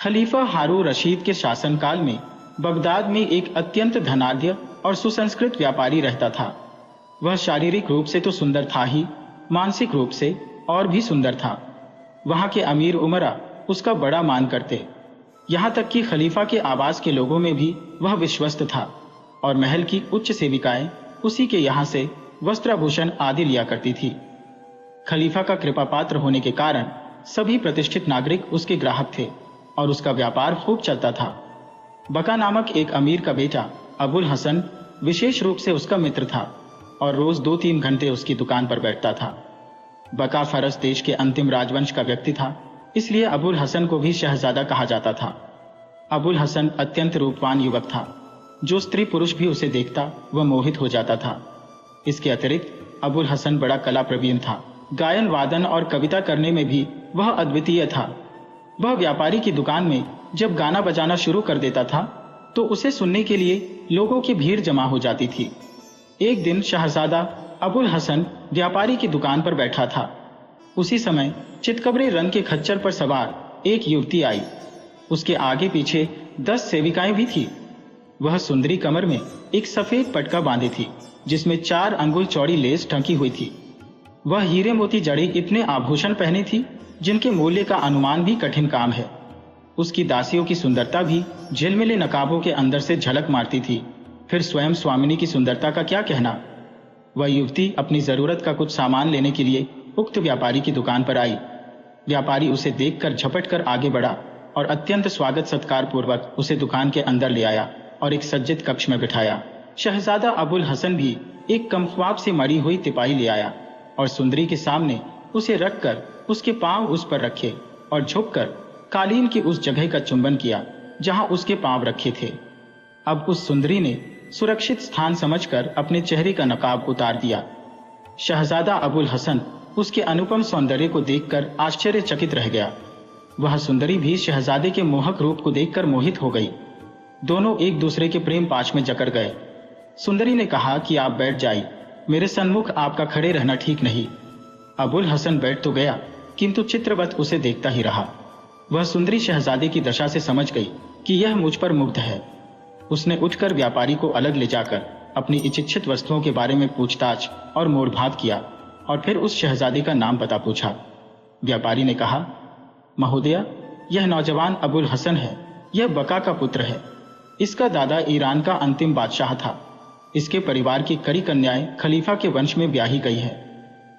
खलीफा हारून रशीद के शासनकाल में बगदाद में एक अत्यंत धनाढ्य और सुसंस्कृत व्यापारी रहता था। वह शारीरिक रूप से तो सुंदर था ही, मानसिक रूप से और भी सुंदर था। वहां के अमीर उमरा उसका बड़ा मान करते, यहाँ तक कि खलीफा के आवास के लोगों में भी वह विश्वस्त था और महल की उच्च सेविकाएं उसी के यहाँ से वस्त्राभूषण आदि लिया करती थी। खलीफा का कृपा पात्र होने के कारण सभी प्रतिष्ठित नागरिक उसके ग्राहक थे और उसका व्यापार खूब चलता था। बका नामक एक अमीर का बेटा अबुल हसन विशेष रूप से उसका मित्र था और रोज 2-3 घंटे उसकी दुकान पर बैठता था। बका फरस देश के अंतिम राजवंश का व्यक्ति था, इसलिए अबुल हसन को भी शहजादा कहा जाता था। अबुल हसन अत्यंत रूपवान युवक था, जो स्त्री पुरुष भी उसे देखता वह मोहित हो जाता था। इसके अतिरिक्त अबुल हसन बड़ा कला प्रवीण था। गायन वादन और कविता करने में भी वह अद्वितीय था। वह व्यापारी की दुकान में जब गाना बजाना शुरू कर देता था तो उसे सुनने के लिए लोगों की भीड़ जमा हो जाती थी। एक दिन शहजादा अबुल हसन व्यापारी की दुकान पर बैठा था। उसी समय चितकबरे रंग के खच्चर पर सवार एक युवती आई। उसके आगे पीछे 10 सेविकाएं भी थी। वह सुंदरी कमर में एक सफेद पटका बांधे थी, जिसमें 4 अंगुल चौड़ी लेस ढकी हुई थी। वह हीरे मोती जड़े इतने आभूषण पहने थी जिनके मूल्य का अनुमान भी कठिन काम है। उसकी दासियों की सुंदरता भी झिलमिले नकाबों के अंदर से झलक मारती थी। फिर स्वयं स्वामिनी की सुंदरता का क्या कहना। वह युवती अपनी जरूरत का कुछ सामान लेने के लिए उक्त व्यापारी की दुकान पर आई। व्यापारी उसे देखकर झपट कर आगे बढ़ा और अत्यंत स्वागत सत्कार पूर्वक उसे दुकान के अंदर ले आया और एक सज्जित कक्ष में बिठाया। शहजादा अबुल हसन भी एक कमख्वाब से मड़ी हुई तिपाही ले आया और सुंदरी के सामने उसे रखकर उसके पांव उस पर रखे और झुककर कालीन की उस जगह का चुंबन किया जहां उसके पांव रखे थे। अब उस सुंदरी ने सुरक्षित स्थान समझकर अपने चेहरे का नकाब उतार दिया। शहजादा अबुल हसन उसके अनुपम सौंदर्य को देखकर आश्चर्यचकित रह गया। वह सुंदरी भी शहजादे के मोहक रूप को देखकर मोहित हो गई। दोनों एक दूसरे के प्रेम पाश में जकड़ गए। सुंदरी ने कहा कि आप बैठ जाइए, मेरे सन्मुख आपका खड़े रहना ठीक नहीं। अबुल हसन बैठ तो गया, किंतु चित्रवत उसे देखता ही रहा। वह सुंदरी शहजादे की दशा से समझ गई कि यह मुझ पर मुग्ध है। उसने उठकर व्यापारी को अलग ले जाकर अपनी इच्छित वस्तुओं के बारे में पूछताछ और मोड़भात किया और फिर उस शहजादे का नाम पता पूछा। व्यापारी ने कहा, महोदया, यह नौजवान अबुल हसन है। यह बका का पुत्र है। इसका दादा ईरान का अंतिम बादशाह था। इसके परिवार की कई कन्याएं खलीफा के वंश में ब्याही गई है।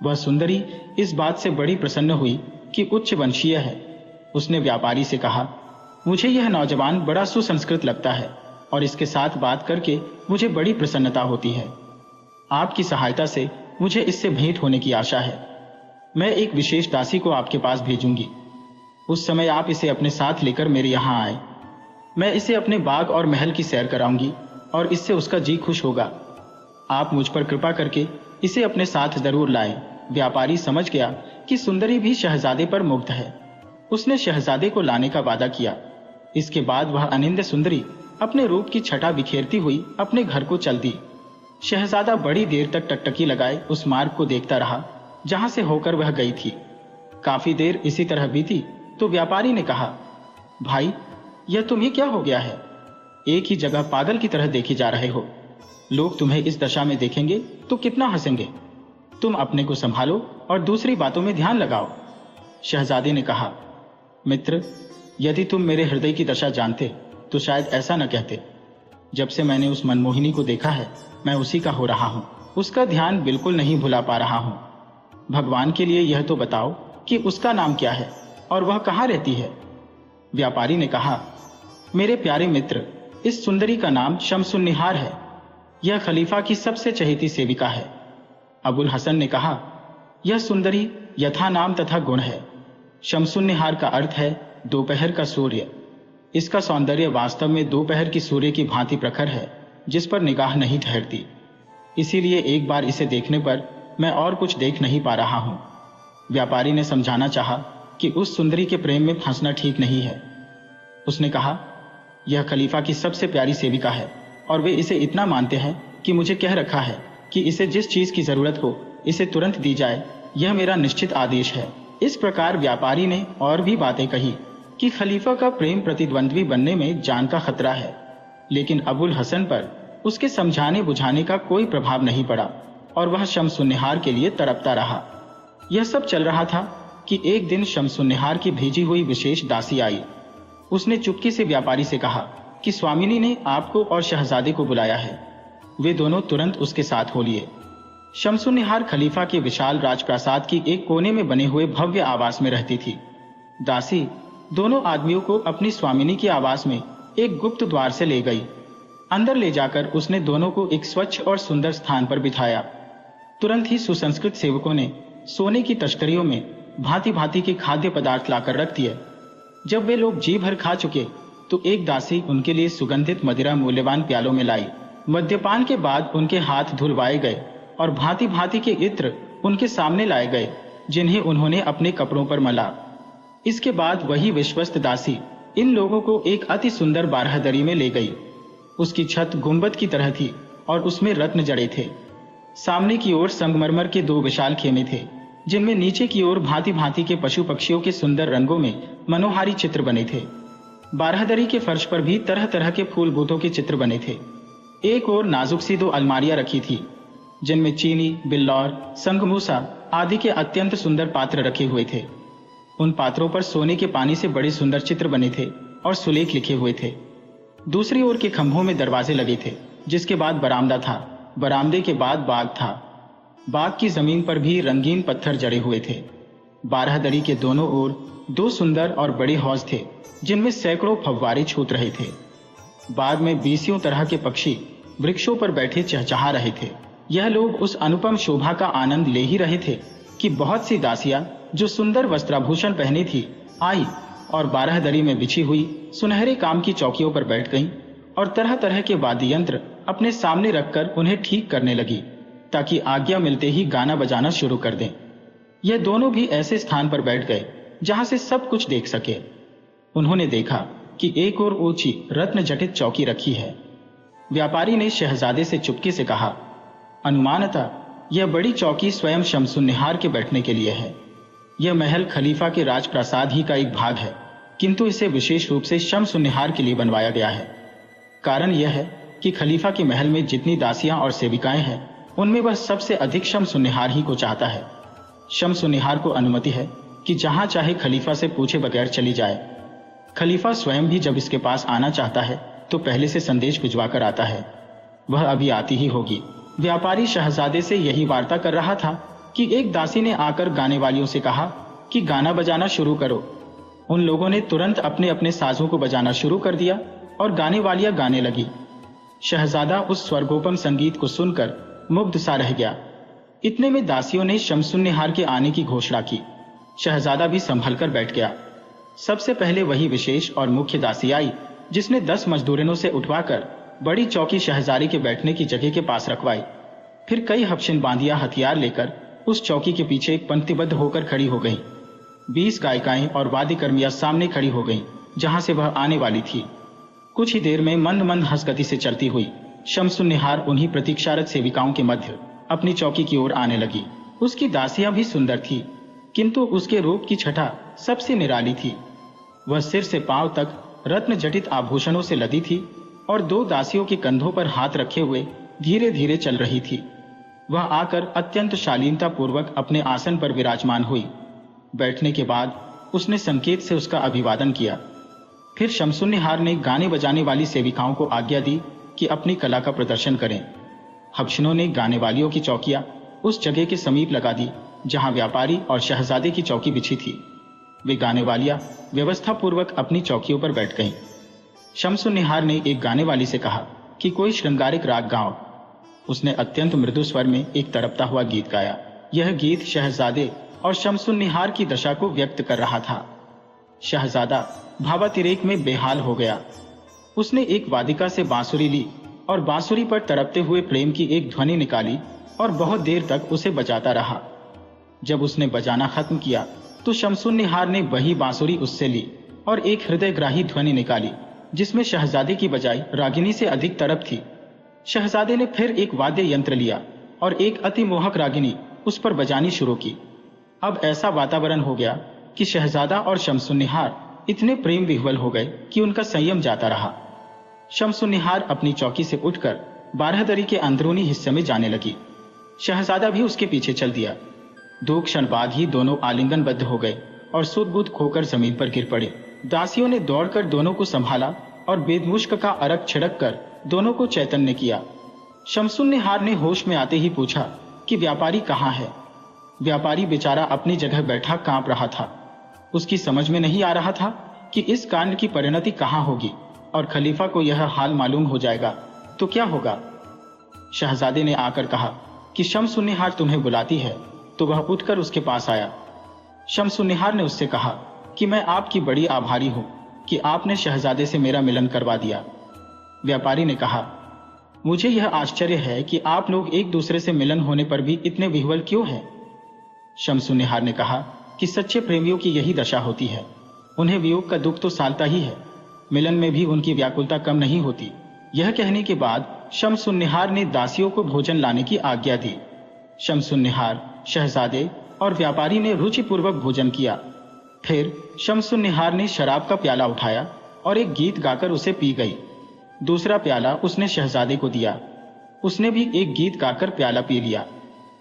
वह सुंदरी इस बात से बड़ी प्रसन्न हुई कि उच्च वंशीय है। उसने व्यापारी से कहा, मुझे यह नौजवान बड़ा सुसंस्कृत लगता है और इसके साथ बात करके मुझे बड़ी प्रसन्नता होती है। आपकी सहायता से मुझे इससे भेंट होने की आशा है। मैं एक विशेष दासी को आपके पास भेजूंगी। उस समय आप इसे अपने साथ लेकर मेरे यहाँ आए। मैं इसे अपने बाग और महल की सैर कराऊंगी और इससे उसका जी खुश होगा। आप मुझ पर कृपा करके इसे अपने साथ जरूर लाएं। व्यापारी समझ गया कि सुंदरी भी शहजादे पर मुग्ध है। उसने शहजादे को लाने का वादा किया। इसके बाद वह अनिंद सुंदरी अपने रूप की छटा बिखेरती हुई अपने घर को चल दी। शहजादा बड़ी देर तक टकटकी लगाए उस मार्ग को देखता रहा जहां से होकर वह गई थी। काफी देर इसी तरह बीती तो व्यापारी ने कहा, भाई, यह तुम्हें क्या हो गया है? एक ही जगह पागल की तरह देखे जा रहे हो। लोग तुम्हें इस दशा में देखेंगे तो कितना हंसेंगे। तुम अपने को संभालो और दूसरी बातों में ध्यान लगाओ। शहजादे ने कहा, मित्र, यदि तुम मेरे हृदय की दशा जानते तो शायद ऐसा न कहते। जब से मैंने उस मनमोहिनी को देखा है, मैं उसी का हो रहा हूं। उसका ध्यान बिल्कुल नहीं भुला पा रहा हूं। भगवान के लिए यह तो बताओ कि उसका नाम क्या है और वह कहाँ रहती है? व्यापारी ने कहा, मेरे प्यारे मित्र, इस सुंदरी का नाम शमसुन्निहार है। यह खलीफा की सबसे चहेती सेविका है। अबुल हसन ने कहा, यह सुंदरी यथा नाम तथा गुण है। शमसुन्निहार का अर्थ है दोपहर का सूर्य। इसका सौंदर्य वास्तव में दोपहर की सूर्य की भांति प्रखर है, जिस पर निगाह नहीं ठहरती। इसीलिए एक बार इसे देखने पर मैं और कुछ देख नहीं पा रहा हूं। व्यापारी ने समझाना चाहा कि उस सुंदरी के प्रेम में फंसना ठीक नहीं है। उसने कहा, यह खलीफा की सबसे प्यारी सेविका है और वे इसे इतना मानते हैं कि मुझे कह रखा है कि इसे जिस चीज की जरूरत हो इसे तुरंत दी जाए। यह मेरा निश्चित आदेश है। इस प्रकार व्यापारी ने और भी बातें कही कि खलीफा का प्रेम प्रतिद्वंद्वी बनने में जान का खतरा है, लेकिन अबुल हसन पर उसके समझाने बुझाने का कोई प्रभाव नहीं पड़ा और वह शमसुन्निहार के लिए तड़पता रहा। यह सब चल रहा था कि एक दिन शमसुन्निहार की भेजी हुई विशेष दासी आई। उसने चुपके से व्यापारी से कहा कि स्वामिनी ने आपको और शहजादे को बुलाया है। वे दोनों तुरंत उसके साथ हो लिए। शमसुन्निहार खलीफा के विशाल राजप्रासाद की एक कोने में बने हुए भव्य आवास में रहती थी। दासी दोनों आदमियों को अपनी स्वामिनी के आवास में एक गुप्त द्वार से ले गई। अंदर ले जाकर उसने दोनों को एक स्वच्छ और सुंदर स्थान पर बिठाया। तुरंत ही सुसंस्कृत सेवकों ने सोने की तश्तरियों में भांति भांति के खाद्य पदार्थ लाकर रख दिए। जब वे लोग जी भर खा चुके तो एक दासी उनके लिए सुगंधित मदिरा मूल्यवान प्यालों में लाई। मद्यपान के बाद उनके हाथ धुलवाए गए और भांति भांति के इत्र उनके सामने लाए गए, जिन्हें उन्होंने अपने कपड़ों पर मला। इसके बाद वही विश्वस्त दासी इन लोगों को एक अति सुंदर बारहदरी में ले गई। उसकी छत गुंबद की तरह थी और उसमें रत्न जड़े थे। सामने की ओर संगमरमर के 2 विशाल खेमे थे, जिनमें नीचे की ओर भांति भांति के पशु पक्षियों के सुंदर रंगों में मनोहारी चित्र बने थे। बारहदरी के फर्श पर भी तरह तरह के फूल बूटों के चित्र बने थे। एक ओर नाजुक सी 2 अलमारियां रखी थी, जिनमें चीनी, बिल्लौर, संगमूसा आदि के अत्यंत सुंदर पात्र रखे हुए थे। उन पात्रों पर सोने के पानी से बड़े सुंदर चित्र बने थे और सुलेख लिखे हुए थे। दूसरी ओर के खंभों में दरवाजे लगे थे, जिसके बाद बरामदा था। बरामदे के बाद बाग था। बाग की जमीन पर भी रंगीन पत्थर जड़े हुए थे। बारहदरी के दोनों ओर 2 सुंदर और बड़े हौज थे, जिनमें सैकड़ों फव्वारे छूट रहे थे। बाग में 20 तरह के पक्षी वृक्षों पर बैठे चहचहा रहे थे। यह लोग उस अनुपम शोभा का आनंद ले ही रहे थे कि बहुत सी दासियां जो सुंदर वस्त्राभूषण पहनी थी आई और बारहदरी में बिछी हुई सुनहरे काम की चौकियों पर बैठ गईं और तरह तरह के वाद्य यंत्र अपने सामने रखकर उन्हें ठीक करने लगी, ताकि आज्ञा मिलते ही गाना बजाना शुरू कर दें। यह दोनों भी ऐसे स्थान पर बैठ गए जहां से सब कुछ देख सके। उन्होंने देखा कि एक और ऊंची रत्न जटित चौकी रखी है। व्यापारी ने शहजादे से चुपके से कहा, अनुमानतः यह बड़ी चौकी स्वयं शमसुन्निहार के बैठने के लिए है। यह महल खलीफा के राजप्रासाद ही का एक भाग है, किंतु इसे विशेष रूप से शमसुन्निहार के लिए बनवाया गया है। कारण यह है कि खलीफा के महल में जितनी दासियां और सेविकाएं हैं, उनमें वह सबसे अधिक शमसुन्निहार ही को चाहता है। शमसुन्निहार को अनुमति है कि जहां चाहे खलीफा से पूछे बगैर चली जाए। खलीफा स्वयं भी जब इसके पास आना चाहता है तो पहले से संदेश भिजवा कर आता है। वह अभी आती ही होगी। व्यापारी शहजादे से यही वार्ता कर रहा था कि एक दासी ने आकर गाने वालियों से कहा कि गाना बजाना शुरू करो। उन लोगों ने तुरंत अपने अपने साजों को बजाना शुरू कर दिया और गाने वालियां गाने लगी। शहजादा उस स्वर्गोपम संगीत को सुनकर मुग्ध सा रह गया। इतने में दासियों ने शमसुन्निहार के आने की घोषणा की। शहजादा भी संभल कर बैठ गया। सबसे पहले वही विशेष और मुख्य दासी आई, जिसने 10 मजदूरिनों से उठवाकर बड़ी चौकी शहजादे के बैठने की जगह के पास रखवाई। फिर कई हबशिन बांदियां हथियार लेकर उस चौकी के पीछे पंक्तिबद्ध होकर खड़ी हो गईं। 20 गायिकाएं और वाद्यकर्मियां सामने खड़ी हो गईं, जहां से वह आने वाली थी। कुछ ही देर में मंद मंद हंसगति से चलती हुई शमसुन्निहार उन्हीं प्रतीक्षारत सेविकाओं के मध्य अपनी चौकी की ओर आने लगी। उसकी दासियां भी सुंदर थी, किंतु उसके रूप की छटा सबसे निराली थी। वह सिर से पांव तक रत्न जटित आभूषणों से लदी थी और 2 दासियों के कंधों पर हाथ रखे हुए धीरे धीरे चल रही थी। वह आकर अत्यंत शालीनता पूर्वक अपने आसन पर विराजमान हुई। बैठने के बाद उसने संकेत से उसका अभिवादन किया। फिर शमसुन्निहार ने गाने बजाने वाली सेविकाओं को आज्ञा दी कि अपनी कला का प्रदर्शन करें। हबशिनों ने गाने वालियों की चौकियां उस जगह के समीप लगा दी जहां व्यापारी और शहजादे की चौकी बिछी थी। वे गाने वालियां व्यवस्था पूर्वक अपनी चौकियों पर बैठ गईं। शमसुन्निहार ने एक गाने वाली से कहा कि कोई श्रृंगारिक राग गाओ। उसने अत्यंत मृदु स्वर में एक तड़पता हुआ गीत गाया। यह गीत शहजादे और शमसुन्निहार की दशा को व्यक्त कर रहा था। शहजादा भावातिरेक में बेहाल हो गया। उसने एक वादिका से बांसुरी ली और बांसुरी पर तड़पते हुए प्रेम की एक ध्वनि निकाली और बहुत देर तक उसे बजाता रहा। जब उसने बजाना खत्म किया तो शमसुन्निहार ने वही बांसुरी उससे ली और एक हृदयग्राही ध्वनि निकाली, जिसमें शहजादे की बजाय रागिनी से अधिक तड़प थी। शहजादे ने फिर एक वाद्य यंत्र लिया और एक अति मोहक रागिनी उस पर बजानी शुरू की। अब ऐसा वातावरण हो गया कि शहजादा और शमसुन्निहार इतने प्रेम विह्वल हो गए कि उनका संयम जाता रहा। शमसुन्निहार अपनी चौकी से उठकर बारहदरी के अंदरूनी हिस्से में जाने लगी। शहजादा भी उसके पीछे चल दिया। 2 क्षण बाद ही दोनों आलिंगनबद्ध हो गए और सुध-बुध खोकर जमीन पर गिर पड़े। दासियों ने दौड़कर दोनों को संभाला और बेदमुश्क का अरक छिड़क कर दोनों को चैतन्य किया। शमसुन्निहार ने होश में आते ही पूछा कि व्यापारी कहाँ है। व्यापारी बेचारा अपनी जगह बैठा कांप रहा था। उसकी समझ में नहीं आ रहा था कि इस कांड की परिणति कहाँ होगी और खलीफा को यह हाल मालूम हो जाएगा तो क्या होगा। शहजादे ने आकर कहा कि शमसुन्निहार तुम्हें बुलाती है, तो वह उठकर उसके पास आया। शमसुन्निहार ने उससे कहा कि मैं आपकी बड़ी आभारी हूं कि आपने शहजादे से मेरा मिलन करवा दिया। व्यापारी ने कहा, मुझे यह आश्चर्य है कि आप लोग एक दूसरे से मिलन होने पर भी इतने विह्वल क्यों हैं। शमसुन्निहार ने कहा कि सच्चे प्रेमियों की यही दशा होती है। उन्हें वियोग का दुख तो सालता ही है, मिलन में भी उनकी व्याकुलता कम नहीं होती। यह कहने के बाद शमसुन्निहार ने दासियों को भोजन लाने की आज्ञा दी। शमसुन्निहार, शहजादे और व्यापारी ने रुचिपूर्वक भोजन किया। फिर शमसुन्निहार ने शराब का प्याला उठाया और एक गीत गाकर उसे पी गई। दूसरा प्याला उसने शहजादे को दिया। उसने भी एक गीत गाकर प्याला पी लिया।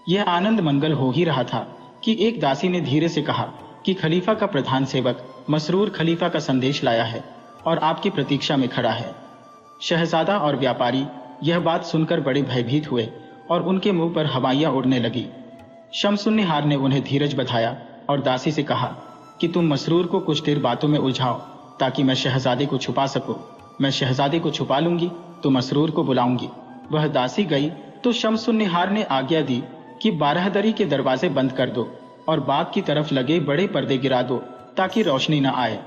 यह आनंद मंगल हो ही रहा था कि एक दासी ने धीरे से कहा कि खलीफा का प्रधान सेवक मसरूर खलीफा का संदेश लाया है और आपकी प्रतीक्षा में खड़ा है। शहजादा और व्यापारी यह बात सुनकर बड़े भयभीत हुए और उनके मुंह पर हवाइयां उड़ने लगी। शमसुन्निहार ने उन्हें धीरज बधाया और दासी से कहा कि तुम मसरूर को कुछ देर बातों में उलझाओ ताकि मैं शहजादे को छुपा सकूं। मैं शहजादे को छुपा लूंगी तो मसरूर को बुलाऊंगी। वह दासी गई तो शमसुन्निहार ने आज्ञा दी कि बारहदरी के दरवाजे बंद कर दो और बाग की तरफ लगे बड़े पर्दे गिरा दो ताकि रोशनी न आए।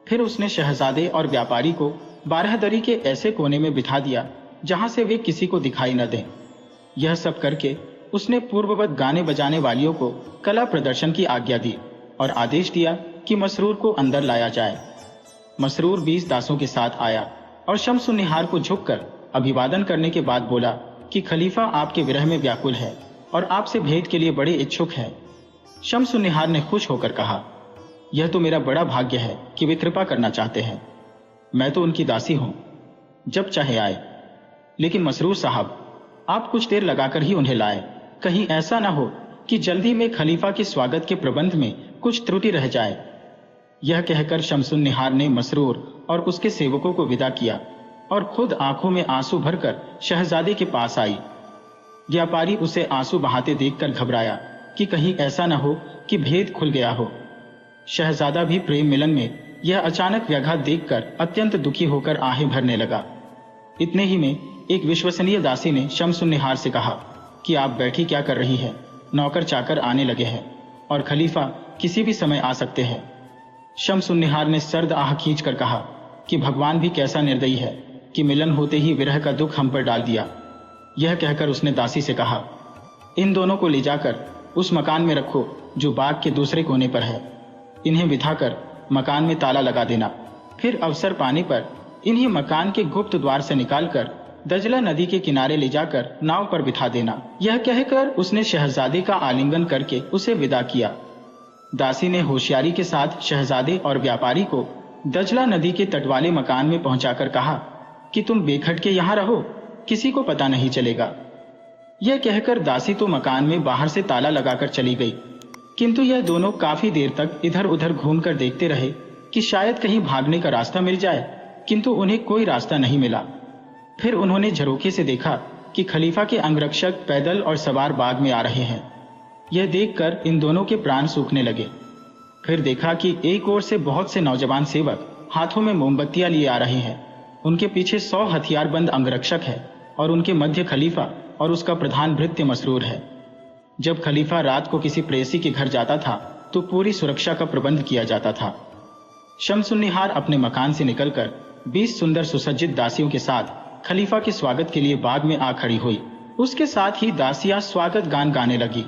फिर उसने शहजादे और व्यापारी को बारहदरी के ऐसे कोने में बिठा दिया जहां से वे किसी को दिखाई न दें। यह सब करके उसने पूर्ववत गाने बजाने वालियों को कला प्रदर्शन की आज्ञा दी और आदेश दिया कि मसरूर को अंदर लाया जाए। मसरूर 20 दासों के साथ आया और शमसुन्निहार को झुककर अभिवादन करने के बाद बोला कि खलीफा आपके विरह में व्याकुल है और आपसे भेंट के लिए बड़े इच्छुक है। शमसुन्निहार ने खुश होकर कहा, यह तो मेरा बड़ा भाग्य है कि वे कृपा करना चाहते हैं। मैं तो उनकी दासी हूं, जब चाहे आए। लेकिन मसरूर साहब, आप कुछ देर लगाकर ही उन्हें लाए। कहीं ऐसा ना हो कि जल्दी में खलीफा के स्वागत के प्रबंध में कुछ त्रुटि रह जाए। यह कहकर शमसुन्निहार ने मसरूर और उसके सेवकों को विदा किया और खुद आंखों में आंसू भरकर शहजादे के पास आई। व्यापारी उसे आंसू बहाते देखकर घबराया कि कहीं ऐसा न हो कि भेद खुल गया हो। शहजादा भी प्रेम मिलन में यह अचानक व्याघात देखकर अत्यंत दुखी होकर आहें भरने लगा। इतने ही में एक विश्वसनीय दासी ने शमसुन्निहार से कहा कि आप बैठी क्या कर रही है, नौकर चाकर आने लगे हैं और खलीफा किसी भी समय आ सकते हैं। शमसुन्निहार ने सर्द आह खींचकर कहा कि भगवान भी कैसा निर्दयी है कि मिलन होते ही विरह का दुख हम पर डाल दिया। यह कहकर उसने दासी से कहा, इन दोनों को ले जाकर उस मकान में रखो जो बाग के दूसरे कोने पर है। इन्हें बिठाकर मकान में ताला लगा देना। फिर अवसर पाने पर इन्हें मकान के गुप्त द्वार से निकालकर दजला नदी के किनारे ले जाकर नाव पर बिठा देना। यह कहकर उसने शहजादे का आलिंगन करके उसे विदा किया। दासी ने होशियारी के साथ शहजादे और व्यापारी को दजला नदी के तट वाले मकान में पहुंचाकर कहा कि तुम बेखटके यहाँ रहो, किसी को पता नहीं चलेगा। यह कहकर दासी तो मकान में बाहर से ताला लगाकर चली गई, किंतु यह दोनों काफी देर तक इधर उधर घूमकर देखते रहे कि शायद कहीं भागने का रास्ता मिल जाए, किंतु उन्हें कोई रास्ता नहीं मिला। फिर उन्होंने झरोखे से देखा कि खलीफा के अंगरक्षक पैदल और सवार बाग में आ रहे हैं। यह देखकर इन दोनों के प्राण सूखने लगे। फिर देखा कि एक ओर से बहुत से नौजवान सेवक हाथों में मोमबत्तियां लिए आ रहे हैं। उनके पीछे 100 हथियारबंद अंगरक्षक है और उनके मध्य खलीफा और उसका प्रधान भृत्य मसरूर है। जब खलीफा रात को किसी प्रेसी के घर जाता था तो पूरी सुरक्षा का प्रबंध किया जाता था। शमसुन्निहार अपने मकान से निकलकर 20 सुंदर सुसज्जित दासियों के साथ खलीफा के स्वागत के लिए बाग में आ खड़ी हुई। उसके साथ ही दासियां स्वागत गान गाने लगी।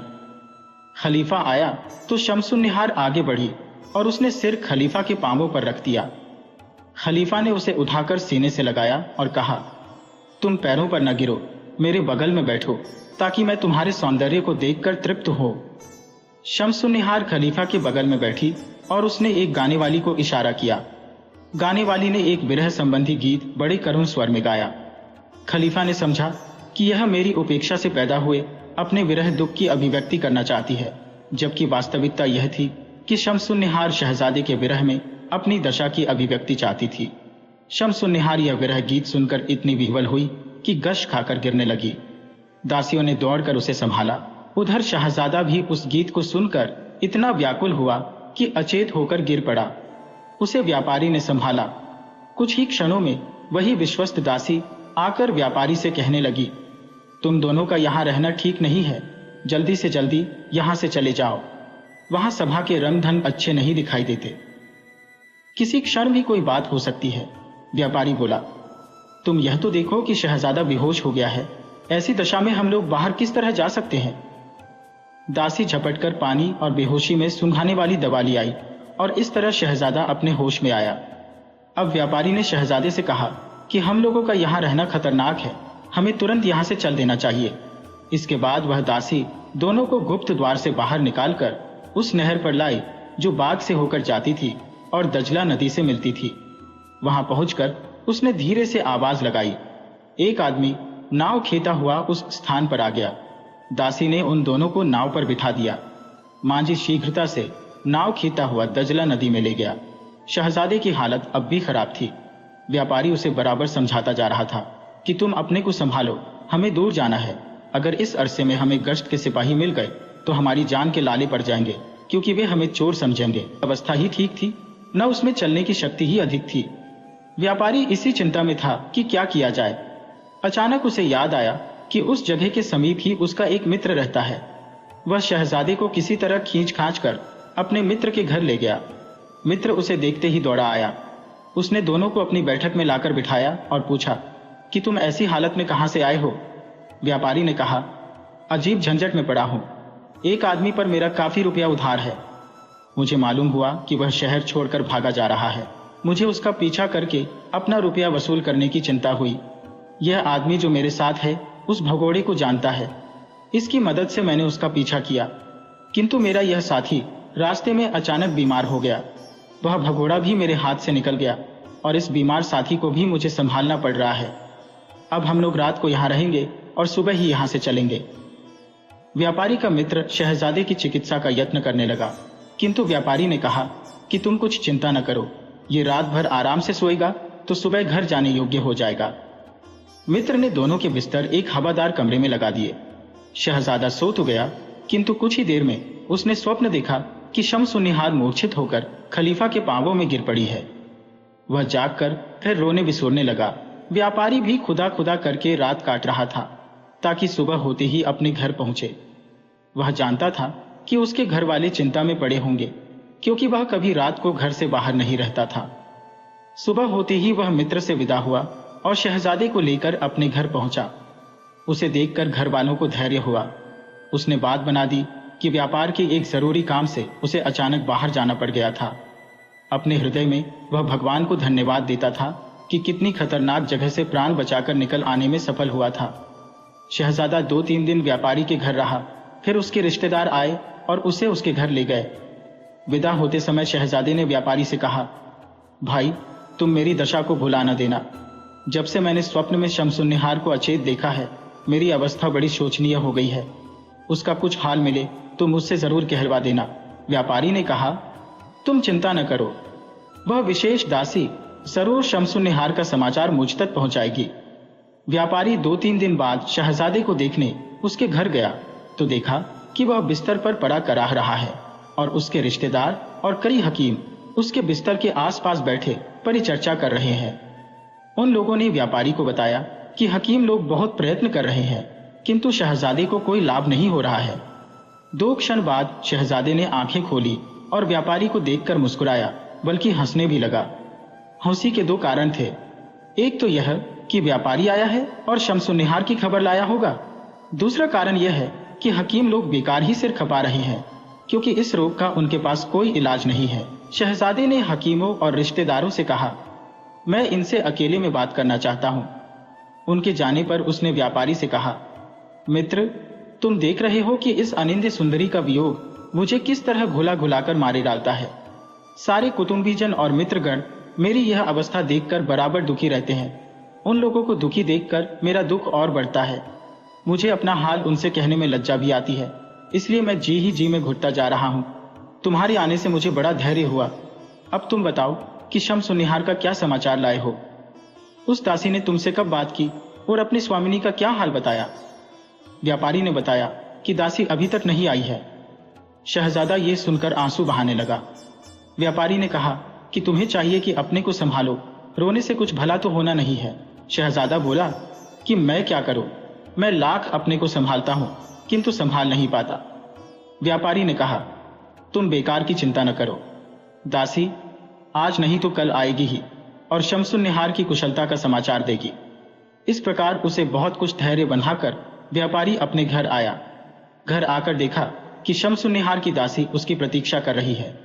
खलीफा आया तो शमसुन्निहार आगे बढ़ी और उसने सिर खलीफा के पांवों पर रख दिया। खलीफा ने उसे उठाकर सीने से लगाया और कहा, तुम पैरों पर न गिरो, मेरे बगल में बैठो ताकि मैं तुम्हारे सौंदर्य को देखकर तृप्त हो। शमसुन्निहार खलीफा के बगल में बैठी और उसने एक गाने वाली को इशारा किया। गाने वाली ने एक विरह संबंधी गीत बड़े करुण स्वर में गाया। खलीफा ने समझा कि यह मेरी उपेक्षा से पैदा हुए अपने विरह दुख की अभिव्यक्ति करना चाहती है, जबकि वास्तविकता यह थी कि शम्सुन्निहार शहजादे के विरह में अपनी दशा की अभिव्यक्ति चाहती थी। शम्सुन्निहार यह विरह गीत सुनकर इतनी विह्वल हुई कि गश खाकर गिरने लगी। दासियों ने दौड़कर उसे संभाला। उधर शहजादा भी उस गीत को सुनकर इतना व्याकुल हुआ कि अचेत होकर गिर पड़ा। उसे व्यापारी ने संभाला। कुछ ही क्षणों में वही विश्वस्त दासी आकर व्यापारी से कहने लगी, तुम दोनों का यहाँ रहना ठीक नहीं है, जल्दी से जल्दी यहाँ से चले जाओ। वहां सभा के रंग ढंग अच्छे नहीं दिखाई देते। किसी क्षण भी कोई बात हो सकती है। व्यापारी बोला, तुम यह तो देखो कि शहजादा बेहोश हो गया है। ऐसी दशा में हम लोग बाहर किस तरह जा सकते हैं। दासी झपटकर पानी और बेहोशी में सुंघाने वाली दवा ले आई और इस तरह शहजादा अपने होश में आया। अब व्यापारी ने शहजादे से कहा कि हम लोगों का यहाँ रहना खतरनाक है, हमें तुरंत यहाँ से चल देना चाहिए। इसके बाद वह दासी दोनों को गुप्त द्वार से बाहर निकालकर उस नहर पर लाई जो बाग से होकर जाती थी और दजला नदी से मिलती थी। वहां पहुंचकर उसने धीरे से आवाज लगाई। एक आदमी नाव खेता हुआ उस स्थान पर आ गया। दासी ने उन दोनों को नाव पर बिठा दिया। मांझी शीघ्रता से नाव खींचता हुआ दजला नदी में ले गया। शहजादे की हालत अब भी खराब थी। व्यापारी उसे बराबर समझाता जा रहा था कि तुम अपने को संभालो, हमें दूर जाना है। अगर इस अरसे में हमें गश्त के सिपाही मिल गए तो हमारी जान के लाले पड़ जाएंगे, क्योंकि वे हमें चोर समझेंगे। अवस्था ही ठीक थी, न उसमें चलने की शक्ति ही अधिक थी। व्यापारी इसी चिंता में था कि क्या किया जाए। अचानक उसे याद आया कि उस जगह के समीप ही उसका एक मित्र रहता है। वह शहजादे को किसी तरह खींच खांच कर अपने मित्र के घर ले गया। मित्र उसे देखते ही दौड़ा आया। उसने दोनों को अपनी बैठक में लाकर बिठाया और पूछा कि तुम ऐसी हालत में कहां से आए हो। व्यापारी ने कहा, अजीब झंझट में पड़ा हूं। एक आदमी पर मेरा काफी रुपया उधार है। मुझे मालूम हुआ कि वह शहर छोड़कर भागा जा रहा है। मुझे उसका पीछा करके अपना रुपया वसूल करने की चिंता हुई। यह आदमी जो मेरे साथ है उस भगोड़े को जानता है। इसकी मदद से मैंने उसका पीछा किया, किंतु मेरा यह साथी रास्ते में अचानक बीमार हो गया। वह भगोड़ा भी मेरे हाथ से निकल गया और इस बीमार साथी को भी मुझे संभालना पड़ रहा है। अब हम लोग रात को यहाँ रहेंगे और सुबह ही यहाँ से चलेंगे। व्यापारी का मित्र शहजादे की चिकित्सा का यत्न करने लगा, किंतु व्यापारी ने कहा कि तुम कुछ चिंता न करो, ये रात भर आराम से सोएगा तो सुबह घर जाने योग्य हो जाएगा। मित्र ने दोनों के बिस्तर एक हवादार कमरे में लगा दिए। शहजादा सो तो गया, किंतु कुछ ही देर में उसने स्वप्न देखा कि शम्सुन्निहार मूर्छित होकर खलीफा के पांवों में गिर पड़ी है। वह जागकर फिर रोने बिसोरने लगा। व्यापारी भी खुदा खुदा करके रात काट रहा था ताकि सुबह होते ही अपने घर पहुंचे। वह जानता था कि उसके घर वाले चिंता में पड़े होंगे, क्योंकि वह कभी रात को घर से बाहर नहीं रहता था। सुबह होते ही वह मित्र से विदा हुआ और शहजादे को लेकर अपने घर पहुंचा। उसे देखकर घर वालों को धैर्य हुआ। उसने बात बना दी कि व्यापार के एक जरूरी काम से उसे अचानक बाहर जाना पड़ गया था। अपने हृदय में वह भगवान को धन्यवाद देता था कि कितनी खतरनाक जगह से प्राण बचाकर निकल आने में सफल हुआ था। शहजादा 2-3 दिन व्यापारी के घर रहा। फिर उसके रिश्तेदार आए और उसे उसके घर ले गए। विदा होते समय शहजादे ने व्यापारी से कहा, भाई, तुम मेरी दशा को भुला न देना। जब से मैंने स्वप्न में शम्सुन्निहार को अचेत देखा है, मेरी अवस्था बड़ी शोचनीय हो गई है। उसका कुछ हाल मिले तो मुझसे जरूर कहलवा देना। व्यापारी ने कहा, तुम चिंता न करो, वह विशेष दासी जरूर शम्सुन्निहार का समाचार मुझ तक पहुंचाएगी। व्यापारी 2-3 दिन बाद शहजादे को देखने उसके घर गया तो देखा कि वह बिस्तर पर पड़ा कराह रहा है और उसके रिश्तेदार और कई हकीम उसके बिस्तर के आसपास बैठे परिचर्चा कर रहे हैं। उन लोगों ने व्यापारी को बताया कि हकीम लोग बहुत प्रयत्न कर रहे हैं, किंतु शहजादे को कोई लाभ नहीं हो रहा है। 2 क्षण बाद शहजादे ने आंखें खोली और व्यापारी को देखकर मुस्कुराया, बल्कि हंसने भी लगा। हंसी के 2 कारण थे। एक तो यह कि व्यापारी आया है और शम्सुन्निहार की खबर लाया होगा। दूसरा कारण यह है कि हकीम लोग बेकार ही सिर खपा रहे हैं, क्योंकि इस रोग का उनके पास कोई इलाज नहीं है। शहजादे ने हकीमों और रिश्तेदारों से कहा, मैं इनसे अकेले में बात करना चाहता हूं। उनके जाने पर उसने व्यापारी से कहा, मित्र, तुम देख रहे हो कि इस अनिंद्य सुंदरी का वियोग मुझे किस तरह घुला घुलाकर मारे डालता है। सारे कुटुंबीजन और मित्रगण मेरी यह अवस्था देखकर बराबर दुखी रहते हैं। उन लोगों को दुखी देखकर मेरा दुख और बढ़ता है। मुझे अपना हाल उनसे कहने में लज्जा भी आती है, इसलिए मैं जी ही जी में घुटता जा रहा हूँ। तुम्हारे आने से मुझे बड़ा धैर्य हुआ। अब तुम बताओ कि शम्स निहार का क्या समाचार लाए हो? उस दासी ने तुमसे कब बात की और अपनी स्वामिनी का क्या हाल बताया? व्यापारी ने बताया कि दासी अभी तक नहीं आई है। शहजादा ये सुनकर आंसू बहाने लगा। व्यापारी ने कहा कि तुम्हें चाहिए कि अपने को संभालो, रोने से कुछ भला तो होना नहीं है। शहजादा बोला कि मैं क्या करूं, मैं लाख अपने को संभालता हूं किंतु संभाल नहीं पाता। व्यापारी ने कहा तुम बेकार की चिंता न करो, दासी आज नहीं तो कल आएगी ही और शम्सुन निहार की कुशलता का समाचार देगी। इस प्रकार उसे बहुत कुछ धैर्य बंधाकर व्यापारी अपने घर आया। घर आकर देखा कि शम्सुन निहार की दासी उसकी प्रतीक्षा कर रही है।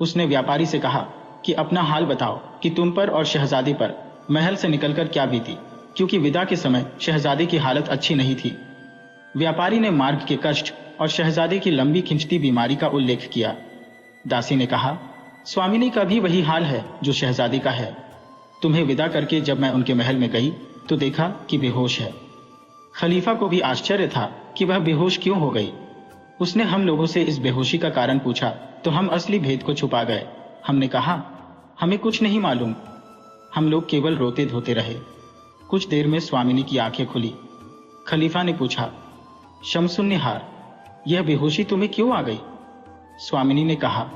उसने व्यापारी से कहा कि अपना हाल बताओ कि तुम पर और शहजादे पर महल से निकलकर क्या बीती, क्योंकि विदा के समय शहजादे की हालत अच्छी नहीं थी। व्यापारी ने मार्ग के कष्ट और शहजादे की लंबी खिंचती बीमारी का उल्लेख किया। दासी ने कहा स्वामिनी का भी वही हाल है जो शहजादे का है। तुम्हें विदा करके जब मैं उनके महल में गई तो देखा कि बेहोश है। खलीफा को भी आश्चर्य था कि वह बेहोश क्यों हो गई। उसने हम लोगों से इस बेहोशी का कारण पूछा तो हम असली भेद को छुपा गए। हमने कहा हमें कुछ नहीं मालूम। हम लोग केवल रोते धोते रहे। कुछ देर में स्वामिनी की आंखें खुली। खलीफा ने पूछा शम्सुन निहार, यह बेहोशी तुम्हें क्यों आ गई? स्वामिनी ने कहा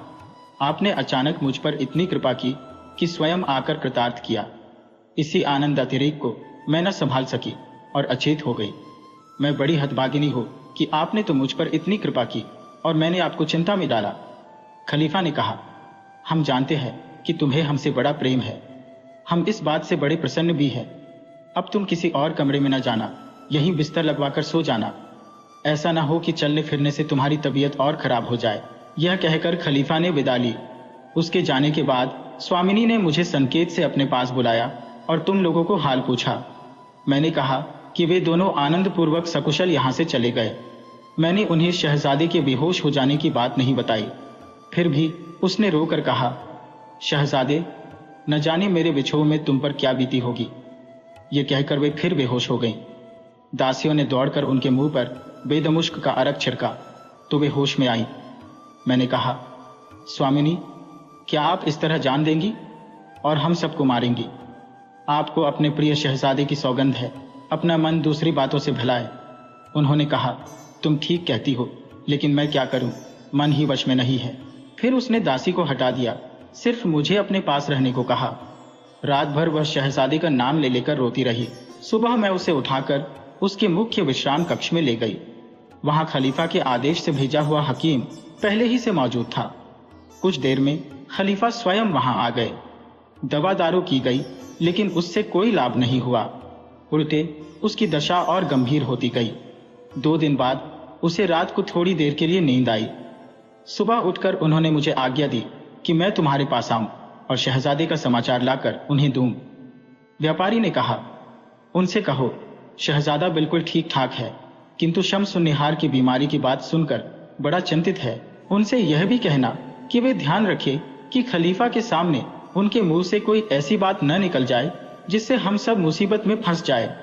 आपने अचानक मुझ पर इतनी कृपा की कि स्वयं आकर कृतार्थ किया। इसी आनंद अतिरेक को मैं न संभाल सकी और अचेत हो गई। मैं बड़ी हतभागिनी हूं कि आपने तो मुझ पर इतनी कृपा की और मैंने आपको चिंता में डाला। खलीफा ने कहा हम जानते हैं कि तुम्हें हमसे बड़ा प्रेम है। हम इस बात से बड़े प्रसन्न भी हैं। अब तुम किसी और कमरे में न जाना, यहीं बिस्तर लगवाकर सो जाना। ऐसा न हो कि चलने फिरने से तुम्हारी तबीयत और खराब हो जाए। यह कहकर खलीफा ने विदा ली। उसके जाने के बाद स्वामिनी ने मुझे संकेत से अपने पास बुलाया और तुम लोगों को हाल पूछा। मैंने कहा कि वे दोनों आनंद पूर्वक सकुशल यहां से चले गए। मैंने उन्हें शहजादे के बेहोश हो जाने की बात नहीं बताई। फिर भी उसने रोकर कहा शहजादे, न जाने मेरे विछोह में तुम पर क्या बीती होगी। ये कहकर वे फिर बेहोश हो गईं। दासियों ने दौड़कर उनके मुंह पर बेदमुश्क का अरक छिड़का तो वे होश में आई। मैंने कहा स्वामिनी, क्या आप इस तरह जान देंगी और हम सबको मारेंगी? आपको अपने प्रिय शहजादे की सौगंध है, अपना मन दूसरी बातों से भलाए। उन्होंने कहा तुम ठीक कहती हो, लेकिन मैं क्या करूं, मन ही वश में नहीं है। फिर उसने दासी को हटा दिया, सिर्फ मुझे अपने पास रहने को कहा। रात भर वह शहजादे का नाम ले लेकर रोती रही। सुबह मैं उसे उठाकर उसके मुख्य विश्राम कक्ष में ले गई। वहां खलीफा के आदेश से भेजा हुआ हकीम पहले ही से मौजूद था। कुछ देर में खलीफा स्वयं वहां आ गए। दवा दारू की गई, लेकिन उससे कोई लाभ नहीं हुआ। उल्टे उसकी दशा और गंभीर होती गई। 2 दिन बाद उसे रात को थोड़ी देर के लिए नींद आई। सुबह उठकर उन्होंने मुझे आज्ञा दी कि मैं तुम्हारे पास आऊं और शहजादे का समाचार लाकर उन्हें दूं। व्यापारी ने कहा उनसे कहो शहजादा बिल्कुल ठीक ठाक है, किंतु शम्स निहार की बीमारी की बात सुनकर बड़ा चिंतित है। उनसे यह भी कहना कि वे ध्यान रखे कि खलीफा के सामने उनके मुंह से कोई ऐसी बात न निकल जाए जिससे हम सब मुसीबत में फंस जाए।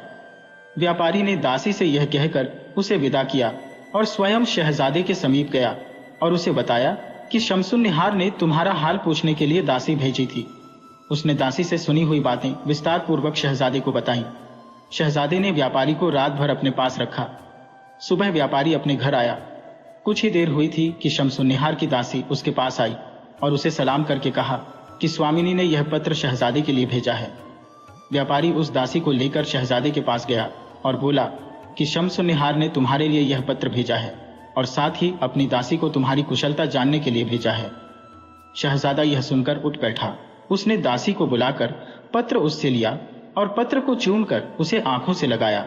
व्यापारी ने दासी से यह कहकर उसे विदा किया और स्वयं शहजादे के समीप गया और उसे बताया कि शम्सुन निहार ने तुम्हारा हाल पूछने के लिए दासी भेजी थी। उसने दासी से सुनी हुई बातें विस्तार पूर्वक शहजादे को बताईं। शहजादे ने व्यापारी को रात भर अपने पास रखा। सुबह व्यापारी अपने घर आया। कुछ ही देर हुई थी कि शम्सुन निहार की दासी उसके पास आई और उसे सलाम करके कहा कि स्वामिनी ने यह पत्र शहजादे के लिए भेजा है। व्यापारी उस दासी को लेकर शहजादे के पास गया और बोला कि शम्सुन निहार ने तुम्हारे लिए यह पत्र भेजा है और साथ ही अपनी दासी को तुम्हारी कुशलता जानने के लिए भेजा है। शहजादा यह सुनकर उठ बैठा। उसने दासी को बुलाकर पत्र उससे लिया और पत्र को चूमकर उसे आंखों से लगाया।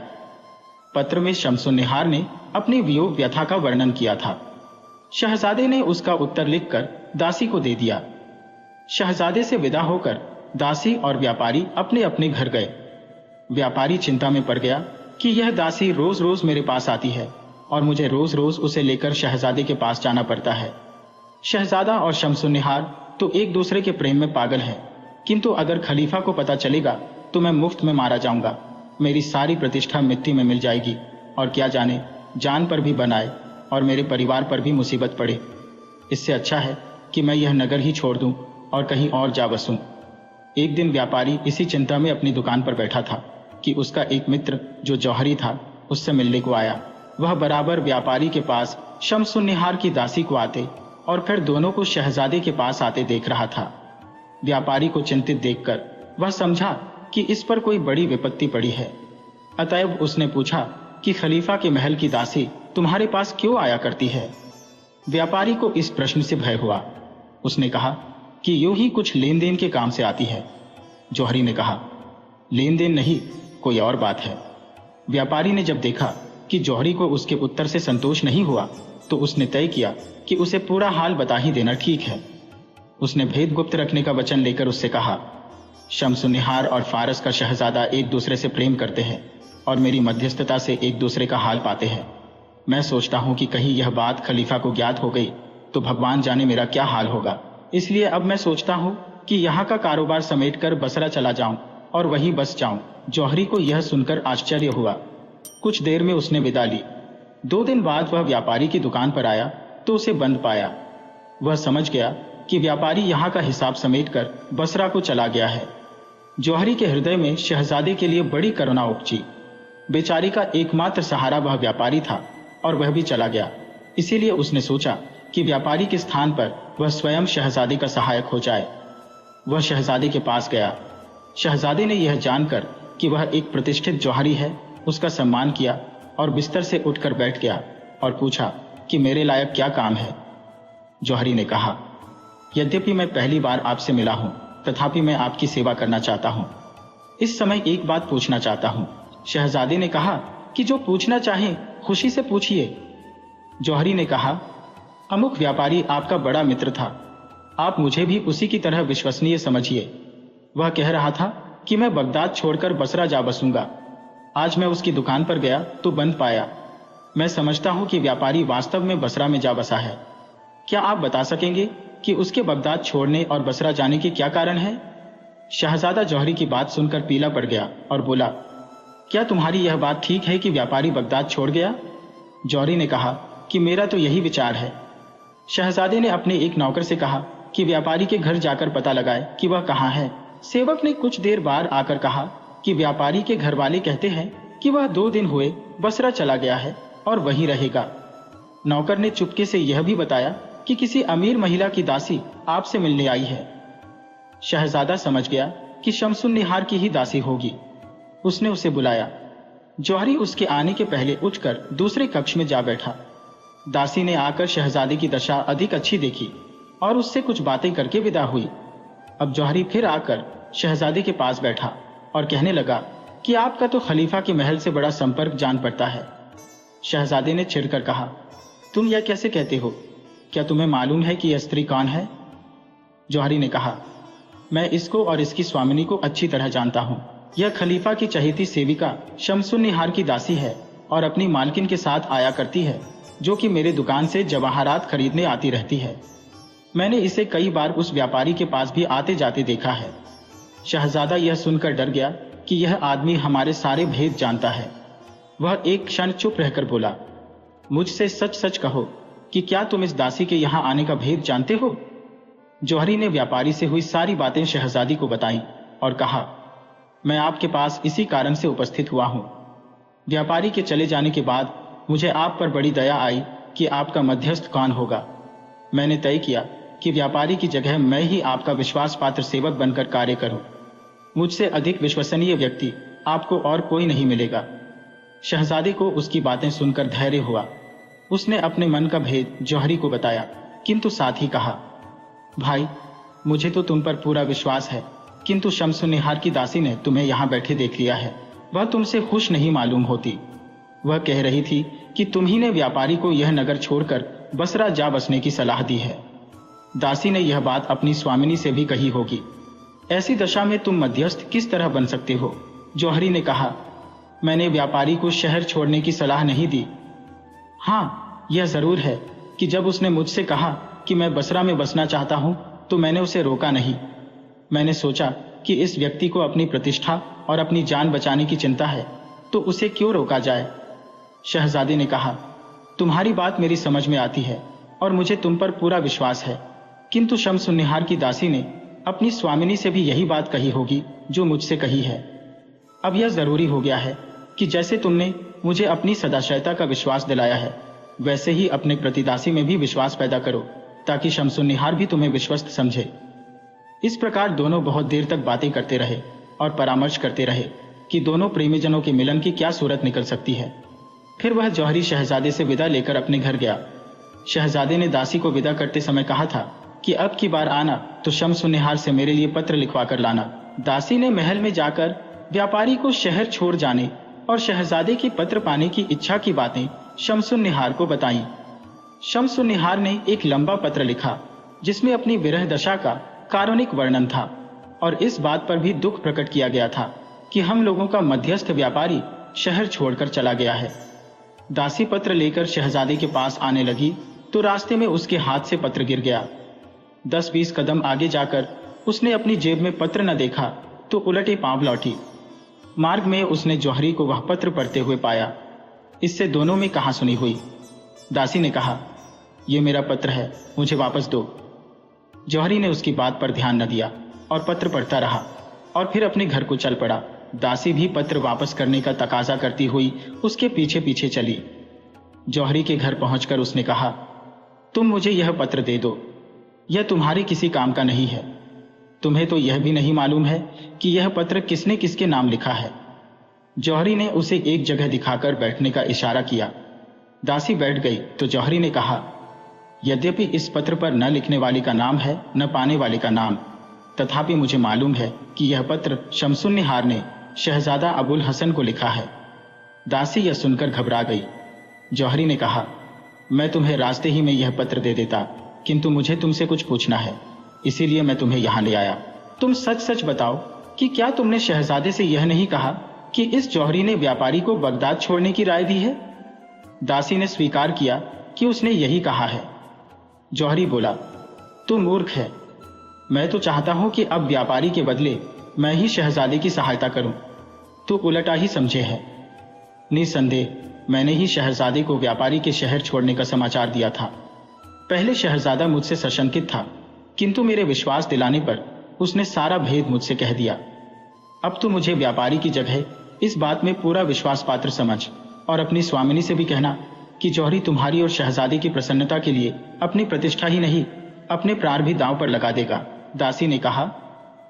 पत्र में शम्सुन निहार ने अपनी वियोग व्यथा का वर्णन किया था। शहजादे ने उसका उत्तर लिखकर दासी को दे दिया। शहजादे से विदा होकर दासी और व्यापारी अपने अपने घर गए। व्यापारी चिंता में पड़ गया कि यह दासी रोज रोज मेरे पास आती है और मुझे रोज रोज उसे लेकर शहजादे के पास जाना पड़ता है। शहजादा और शम्सुन निहार तो एक दूसरे के प्रेम में पागल हैं, किंतु अगर खलीफा को पता चलेगा तो मैं मुफ्त में मारा जाऊंगा, मेरी सारी प्रतिष्ठा मिट्टी में मिल जाएगी और क्या जाने जान पर भी बनाए और मेरे परिवार पर भी मुसीबत पड़े। इससे अच्छा है कि मैं यह नगर ही छोड़ दूं और कहीं और जा बसूं। एक दिन व्यापारी इसी चिंता में अपनी दुकान पर बैठा था कि उसका एक मित्र जो जौहरी था उससे मिलने को आया। वह बराबर व्यापारी के पास शमसुन्निहार की दासी को आते और फिर दोनों को शहजादे के पास आते देख रहा था। व्यापारी को चिंतित देखकर वह समझा कि इस पर कोई बड़ी विपत्ति पड़ी है। अतएव उसने पूछा कि खलीफा के महल की दासी तुम्हारे पास क्यों आया करती है? व्यापारी को इस प्रश्न से भय हुआ। उसने कहा कि यूं ही कुछ लेन देन के काम से आती है। जौहरी ने कहा, लेन देन नहीं, कोई और बात है। व्यापारी ने जब देखा कि जौहरी को उसके उत्तर से संतोष नहीं हुआ तो उसने तय किया कि उसे पूरा हाल बता ही देना ठीक है। उसने भेद गुप्त रखने का वचन लेकर उससे कहा, शमसुन्निहार और फारस का शहजादा एक दूसरे से प्रेम करते हैं और मेरी मध्यस्थता से एक दूसरे का हाल पाते हैं। मैं सोचता हूं कि कहीं यह बात खलीफा को ज्ञात हो गई तो भगवान जाने मेरा क्या हाल होगा। इसलिए अब मैं सोचता हूं कि यहाँ का कारोबार समेटकर बसरा चला जाऊं और वहीं बस जाऊं। जौहरी को यह सुनकर आश्चर्य हुआ। कुछ देर में उसने विदा ली। 2 दिन बाद वह व्यापारी की दुकान पर आया तो उसे बंद पाया। वह समझ गया कि व्यापारी यहाँ का हिसाब समेटकर बसरा को चला गया है। जौहरी के हृदय में शहजादे के लिए बड़ी करुणा उपजी। बेचारी का एकमात्र सहारा वह व्यापारी था और वह भी चला गया। इसीलिए उसने सोचा कि व्यापारी के स्थान पर वह स्वयं शहजादे का सहायक हो जाए। वह शहजादे के पास गया। शहजादे ने यह जानकर कि वह एक प्रतिष्ठित जौहरी है उसका सम्मान किया और बिस्तर से उठकर बैठ गया और पूछा कि मेरे लायक क्या काम है। जौहरी ने कहा, यद्यपि मैं पहली बार आपसे मिला हूं तथापि मैं आपकी सेवा करना चाहता हूं। इस समय एक बात पूछना चाहता हूं। शहजादे ने कहा कि जो पूछना चाहें खुशी से पूछिए। जौहरी ने कहा, अमुक व्यापारी आपका बड़ा मित्र था, आप मुझे भी उसी की तरह विश्वसनीय समझिए। वह कह रहा था कि मैं बगदाद छोड़कर बसरा जा बसूंगा। आज मैं उसकी दुकान पर गया तो बंद पाया। मैं समझता हूं कि व्यापारी वास्तव में बसरा में जा बसा है। क्या आप बता सकेंगे कि उसके बगदाद छोड़ने और बसरा जाने के क्या कारण है? शहजादा जौहरी की बात सुनकर पीला पड़ गया और बोला, क्या तुम्हारी यह बात ठीक है कि व्यापारी बगदाद छोड़ गया? जौहरी ने कहा कि मेरा तो यही विचार है। शहजादे ने अपने एक नौकर से कहा कि व्यापारी के घर जाकर पता लगाए कि वह कहाँ है। सेवक ने कुछ देर बाद आकर कहा कि व्यापारी के घर वाले कहते हैं कि वह 2 दिन हुए बसरा चला गया है और वहीं रहेगा। नौकर ने चुपके से यह भी बताया कि किसी अमीर महिला की दासी आपसे मिलने आई है। शहजादा समझ गया कि शमसुन्निहार की ही दासी होगी। उसने उसे बुलाया। जौहरी उसके आने के पहले उठकर दूसरे कक्ष में जा बैठा। दासी ने आकर शहजादे की दशा अधिक अच्छी देखी और उससे कुछ बातें करके विदा हुई। अब जौहरी फिर आकर शहजादे के पास बैठा और कहने लगा कि आपका तो खलीफा के महल से बड़ा संपर्क जान पड़ता है। शहजादे ने चिढ़कर कहा, तुम यह कैसे कहते हो? क्या तुम्हें मालूम है कि यह स्त्री कौन है? जौहरी ने कहा, मैं इसको और इसकी स्वामिनी को अच्छी तरह जानता हूं। यह खलीफा की चहेती सेविका शमसुन्निहार की दासी है और अपनी मालकिन के साथ आया करती है, जो कि मेरे दुकान से जवाहरात खरीदने आती रहती है। मैंने इसे कई बार उस व्यापारी के पास भी आते जाते देखा है। शहजादा यह सुनकर डर गया कि यह आदमी हमारे सारे भेद जानता है। वह एक क्षण चुप रहकर बोला, मुझसे सच सच कहो कि क्या तुम इस दासी के यहां आने का भेद जानते हो? जौहरी ने व्यापारी से हुई सारी बातें शहजादी को बताई और कहा, मैं आपके पास इसी कारण से उपस्थित हुआ हूं। व्यापारी के चले जाने के बाद मुझे आप पर बड़ी दया आई कि आपका मध्यस्थ कौन होगा। मैंने तय किया कि व्यापारी की जगह मैं ही आपका विश्वास पात्र सेवक बनकर कार्य करूं। मुझसे अधिक विश्वसनीय व्यक्ति आपको और कोई नहीं मिलेगा। शहजादे को उसकी बातें सुनकर धैर्य हुआ। उसने अपने मन का भेद जौहरी को बताया, किंतु साथ ही कहा, भाई, मुझे तो तुम पर पूरा विश्वास है, किंतु शमसुन्निहार की दासी ने तुम्हें यहां बैठे देख लिया है। वह तुमसे खुश नहीं मालूम होती। वह कह रही थी कि तुम ही ने व्यापारी को यह नगर छोड़कर बसरा जा बसने की सलाह दी है। दासी ने यह बात अपनी स्वामिनी से भी कही होगी। ऐसी दशा में तुम मध्यस्थ किस तरह बन सकते हो? जौहरी ने कहा, मैंने व्यापारी को शहर छोड़ने की सलाह नहीं दी। हाँ, यह जरूर है कि जब उसने मुझसे कहा कि मैं बसरा में बसना चाहता हूं तो मैंने उसे रोका नहीं। मैंने सोचा कि इस व्यक्ति को अपनी प्रतिष्ठा और अपनी जान बचाने की चिंता है, तो उसे क्यों रोका जाए। शहजादे ने कहा, तुम्हारी बात मेरी समझ में आती है और मुझे तुम पर पूरा विश्वास है, किंतु शम्सुन्निहार की दासी ने अपनी स्वामिनी से भी यही बात कही होगी जो मुझसे कही है। अब यह जरूरी हो गया है कि जैसे तुमने मुझे अपनी सदाशयता का विश्वास दिलाया है, वैसे ही अपने प्रतिदासी में भी विश्वास पैदा करो, ताकि शम्सुन्निहार भी तुम्हें विश्वस्त समझे। इस प्रकार दोनों बहुत देर तक बातें करते रहे और परामर्श करते रहे कि दोनों प्रेमीजनों के मिलन की क्या सूरत निकल सकती है। फिर वह जौहरी शहजादे से विदा लेकर अपने घर गया। शहजादे ने दासी को विदा करते समय कहा था कि अब की बार आना तो शम्सुन्निहार से मेरे लिए पत्र लिखवा कर लाना। दासी ने महल में जाकर व्यापारी को शहर छोड़ जाने और शहजादे की पत्र पाने की इच्छा की बातें शम्सुन्निहार को बताईं। शम्सुन्निहार ने एक लंबा पत्र लिखा जिसमें अपनी विरह दशा का कारुणिक वर्णन था और इस बात पर भी दुख प्रकट किया गया था कि हम लोगों का मध्यस्थ व्यापारी शहर छोड़कर चला गया है। दासी पत्र लेकर शहजादे के पास आने लगी तो रास्ते में उसके हाथ से पत्र गिर गया। 10-20 कदम आगे जाकर उसने अपनी जेब में पत्र न देखा तो उलटे पांव लौटी। मार्ग में उसने जौहरी को वह पत्र पढ़ते हुए पाया। इससे दोनों में कहासुनी हुई। दासी ने कहा, यह मेरा पत्र है, मुझे वापस दो। जौहरी ने उसकी बात पर ध्यान न दिया और पत्र पढ़ता रहा और फिर अपने घर को चल पड़ा। दासी भी पत्र वापस करने का तकाजा करती हुई उसके पीछे पीछे चली। जौहरी के घर पहुंचकर उसने कहा, तुम मुझे यह पत्र दे दो, यह तुम्हारे किसी काम का नहीं है। तुम्हें तो यह भी नहीं मालूम है कि यह पत्र किसने किसके नाम लिखा है। जौहरी ने उसे एक जगह दिखाकर बैठने का इशारा किया। दासी बैठ गई तो जौहरी ने कहा, यद्यपि इस पत्र पर न लिखने वाली का नाम है न पाने वाले का नाम, तथापि मुझे मालूम है कि यह पत्र शम्सुन्निहार ने शहजादा अबुल हसन को लिखा है। दासी यह सुनकर घबरा गई। जौहरी ने कहा, मैं तुम्हें रास्ते ही में यह पत्र दे देता, किंतु मुझे तुमसे कुछ पूछना है, इसीलिए मैं तुम्हें यहां ले आया। तुम सच सच बताओ कि क्या तुमने शहजादे से यह नहीं कहा कि इस जौहरी ने व्यापारी को बगदाद छोड़ने की राय दी है। दासी ने स्वीकार किया कि उसने यही कहा है। जौहरी बोला, तू मूर्ख है। मैं तो चाहता हूं कि अब व्यापारी के बदले मैं ही शहजादे की सहायता करूं। तू उलटा ही समझे है। निसंदेह मैंने ही शहजादे को व्यापारी के शहर छोड़ने का समाचार दिया था। पहले शहजादा मुझसे सशंकित था, किंतु मेरे विश्वास दिलाने पर उसने सारा भेद मुझसे कह दिया। अब तो मुझे व्यापारी की जगह इस बात में पूरा विश्वास पात्र समझ और अपनी स्वामिनी से भी कहना कि जौहरी तुम्हारी और शहजादी की प्रसन्नता के लिए अपनी प्रतिष्ठा ही नहीं, अपने प्राण भी दांव पर लगा देगा। दासी ने कहा,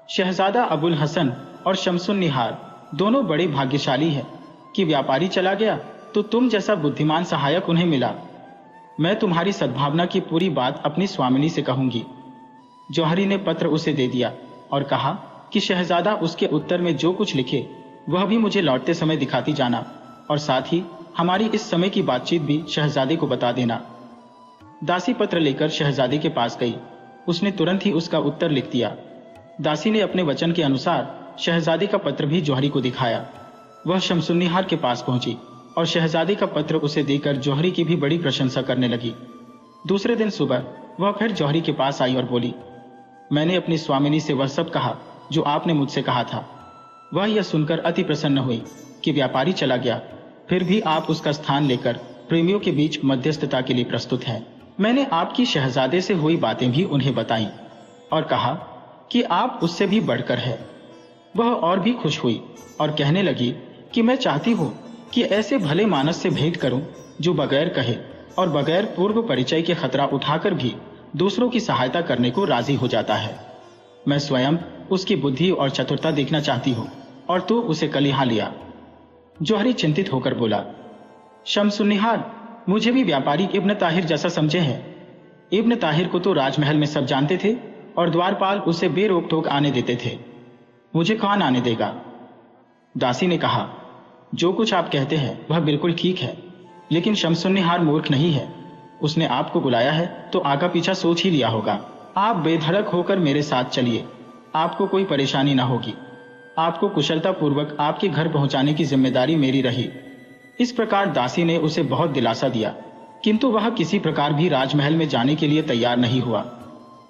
शहजादा अबुल हसन और शम्सुन्निहार दोनों बड़े भाग्यशाली हैं कि व्यापारी चला गया तो तुम जैसा बुद्धिमान सहायक उन्हें मिला। मैं तुम्हारी सद्भावना की पूरी बात अपनी स्वामिनी से कहूंगी। जौहरी ने पत्र उसे दे दिया और कहा कि शहजादा उसके उत्तर में जो कुछ लिखे वह भी मुझे लौटते समय दिखाती जाना और साथ ही हमारी इस समय की बातचीत भी शहजादे को बता देना। दासी पत्र लेकर शहजादे के पास गई। उसने तुरंत ही उसका उत्तर लिख दिया। दासी ने अपने वचन के अनुसार शहजादे का पत्र भी जौहरी को दिखाया। वह शम्सुन्निहार के पास पहुंची और शहजादे का पत्र उसे देकर जौहरी की भी बड़ी प्रशंसा करने लगी। दूसरे दिन सुबह वह फिर जौहरी के पास आई और बोली, मैंने अपनी स्वामिनी से वह सब कहा जो आपने मुझसे कहा था। वह यह सुनकर अति प्रसन्न हुई कि व्यापारी चला गया, फिर भी आप उसका स्थान लेकर प्रेमियों के बीच मध्यस्थता के लिए प्रस्तुत हैं। मैंने आपकी शहजादे से हुई बातें भी उन्हें बताई और कहा कि आप उससे भी बढ़कर है। वह और भी खुश हुई और कहने लगी कि मैं चाहती हूँ कि ऐसे भले मानस से भेंट करूं जो बगैर कहे और बगैर पूर्व परिचय के खतरा उठाकर भी दूसरों की सहायता करने को राजी हो जाता है। मैं स्वयं उसकी बुद्धि और चतुरता देखना चाहती हूँ और तू उसे कल यहाँ लिया। जौहरी चिंतित होकर बोला, शम्सुन्निहार मुझे भी व्यापारी इब्न ताहिर जैसा समझे हैं। इब्न ताहिर को तो राजमहल में सब जानते थे और द्वारपाल उसे बेरोक टोक आने देते थे, मुझे कौन आने देगा। दासी ने कहा, जो कुछ आप कहते हैं वह बिल्कुल ठीक है, लेकिन शम्सुन्निहार मूर्ख नहीं है। उसने आपको बुलाया है तो आगा पीछा सोच ही लिया होगा। आप बेधड़क होकर मेरे साथ चलिए, आपको कोई परेशानी ना होगी। आपको कुशलता पूर्वक आपके घर पहुंचाने की जिम्मेदारी मेरी रही। इस प्रकार दासी ने उसे बहुत दिलासा दिया, किंतु वह किसी प्रकार भी राजमहल में जाने के लिए तैयार नहीं हुआ।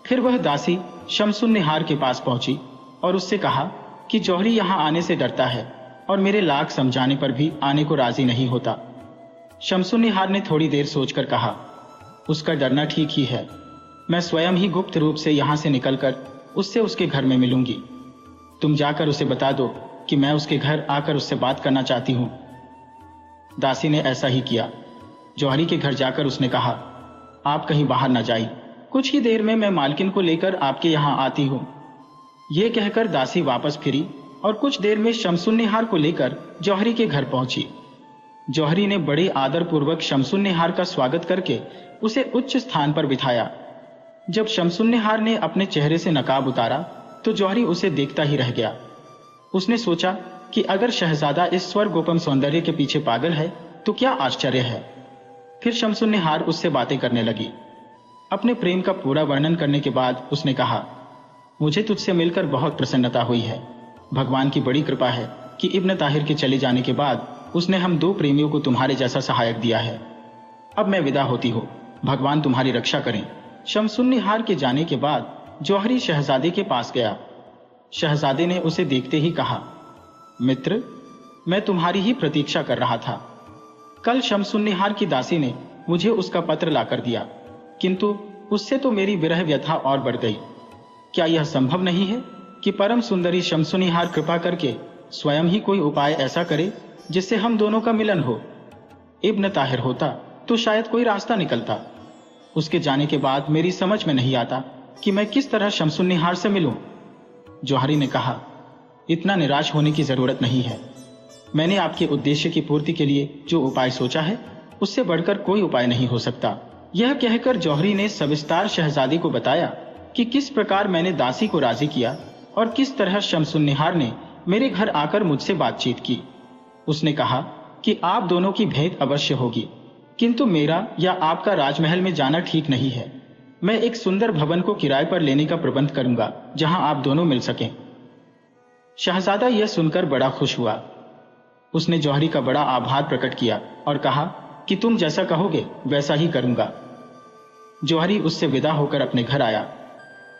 फिर वह दासी शमसुन्निहार के पास पहुंची और उससे कहा कि जौहरी यहाँ आने से डरता है और मेरे लाख समझाने पर भी आने को राजी नहीं होता। शमसुन्निहार ने थोड़ी देर सोचकर कहा, उसका डरना ठीक ही है। मैं स्वयं ही गुप्त रूप से यहाँ से निकलकर उससे उसके घर में मिलूंगी। तुम जाकर उसे बता दो कि मैं उसके घर आकर उससे बात करना चाहती हूँ। दासी ने ऐसा ही किया। जौहरी के घर जाकर उसने कहा, आप कहीं बाहर न जाइए, कुछ ही देर में मैं मालकिन को लेकर आपके यहाँ आती हूँ। ये कहकर दासी वापस फिरी और कुछ देर में शमसुन्निहार को लेकर जौहरी के घर पहुंची। जौहरी ने बड़े आदरपूर्वक शमसुन्निहार का स्वागत करके उसे उच्च स्थान पर बिठाया। जब शमसुन्निहार ने अपने चेहरे से नकाब उतारा तो जौहरी उसे देखता ही रह गया। उसने सोचा कि अगर शहजादा इस स्वर्गोपम सौंदर्य के पीछे पागल है तो क्या आश्चर्य है। फिर शमसुन्निहार उससे बातें करने लगी। अपने प्रेम का पूरा वर्णन करने के बाद उसने कहा, मुझे तुझसे मिलकर बहुत प्रसन्नता हुई है। भगवान की बड़ी कृपा है कि इब्न ताहिर के चले जाने के बाद उसने हम दो प्रेमियों को तुम्हारे जैसा सहायक दिया है। अब मैं विदा होती हूँ, भगवान तुम्हारी रक्षा करें। शमसुन्निहार के जाने के बाद जौहरी शहजादे के पास गया। शहजादे ने उसे देखते ही कहा, मित्र, मैं तुम्हारी ही प्रतीक्षा कर रहा था। कल शमसुन्निहार की दासी ने मुझे उसका पत्र लाकर दिया, किंतु उससे तो मेरी विरह व्यथा और बढ़ गई। क्या यह संभव नहीं है कि परम सुंदरी शमसुन्निहार कृपा करके स्वयं ही कोई उपाय ऐसा करे जिससे हम दोनों का मिलन हो। इब्न ताहिर होता तो शायद कोई रास्ता निकलता। उसके जाने के बाद मेरी समझ में नहीं आता कि मैं किस तरह शमसुन्निहार से मिलूं। जौहरी ने कहा, इतना निराश होने की जरूरत नहीं है। मैंने आपके उद्देश्य की पूर्ति के लिए जो उपाय सोचा है उससे बढ़कर कोई उपाय नहीं हो सकता। यह कहकर जौहरी ने सविस्तार शहजादी को बताया कि किस प्रकार मैंने दासी को राजी किया और किस तरह शमसुन्निहार ने मेरे घर आकर मुझसे बातचीत की। उसने कहा कि आप दोनों की भेंट अवश्य होगी, किंतु मेरा या आपका राजमहल में जाना ठीक नहीं है। मैं एक सुंदर भवन को किराए पर लेने का प्रबंध करूंगा जहां आप दोनों मिल सकें। शहजादा यह सुनकर बड़ा खुश हुआ। उसने जौहरी का बड़ा आभार प्रकट किया और कहा कि तुम जैसा कहोगे वैसा ही करूंगा। जौहरी उससे विदा होकर अपने घर आया।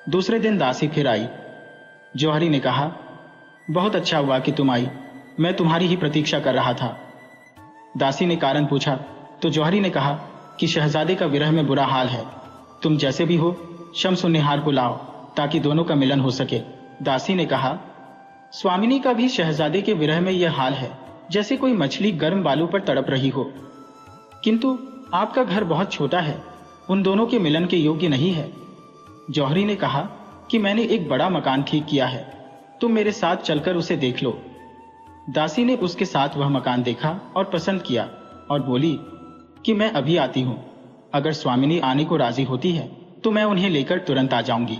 दूसरे दिन दासी फिर आई। जौहरी ने कहा, बहुत अच्छा हुआ कि तुम आई, मैं तुम्हारी ही प्रतीक्षा कर रहा था। दासी ने कारण पूछा तो जौहरी ने कहा कि शहजादे का विरह में बुरा हाल है। तुम जैसे भी हो शमसुन्निहार को लाओ ताकि दोनों का मिलन हो सके। दासी ने कहा, स्वामिनी का भी शहजादे के विरह में यह हाल है जैसे कोई मछली गर्म बालू पर तड़प रही हो, किंतु आपका घर बहुत छोटा है, उन दोनों के मिलन के योग्य नहीं है। जौहरी ने कहा कि मैंने एक बड़ा मकान ठीक किया है, तुम मेरे साथ चलकर उसे देख लो। दासी ने उसके साथ वह मकान देखा और पसंद किया और बोली कि मैं अभी आती हूं। अगर स्वामिनी आने को राजी होती है तो मैं उन्हें लेकर तुरंत आ जाऊंगी।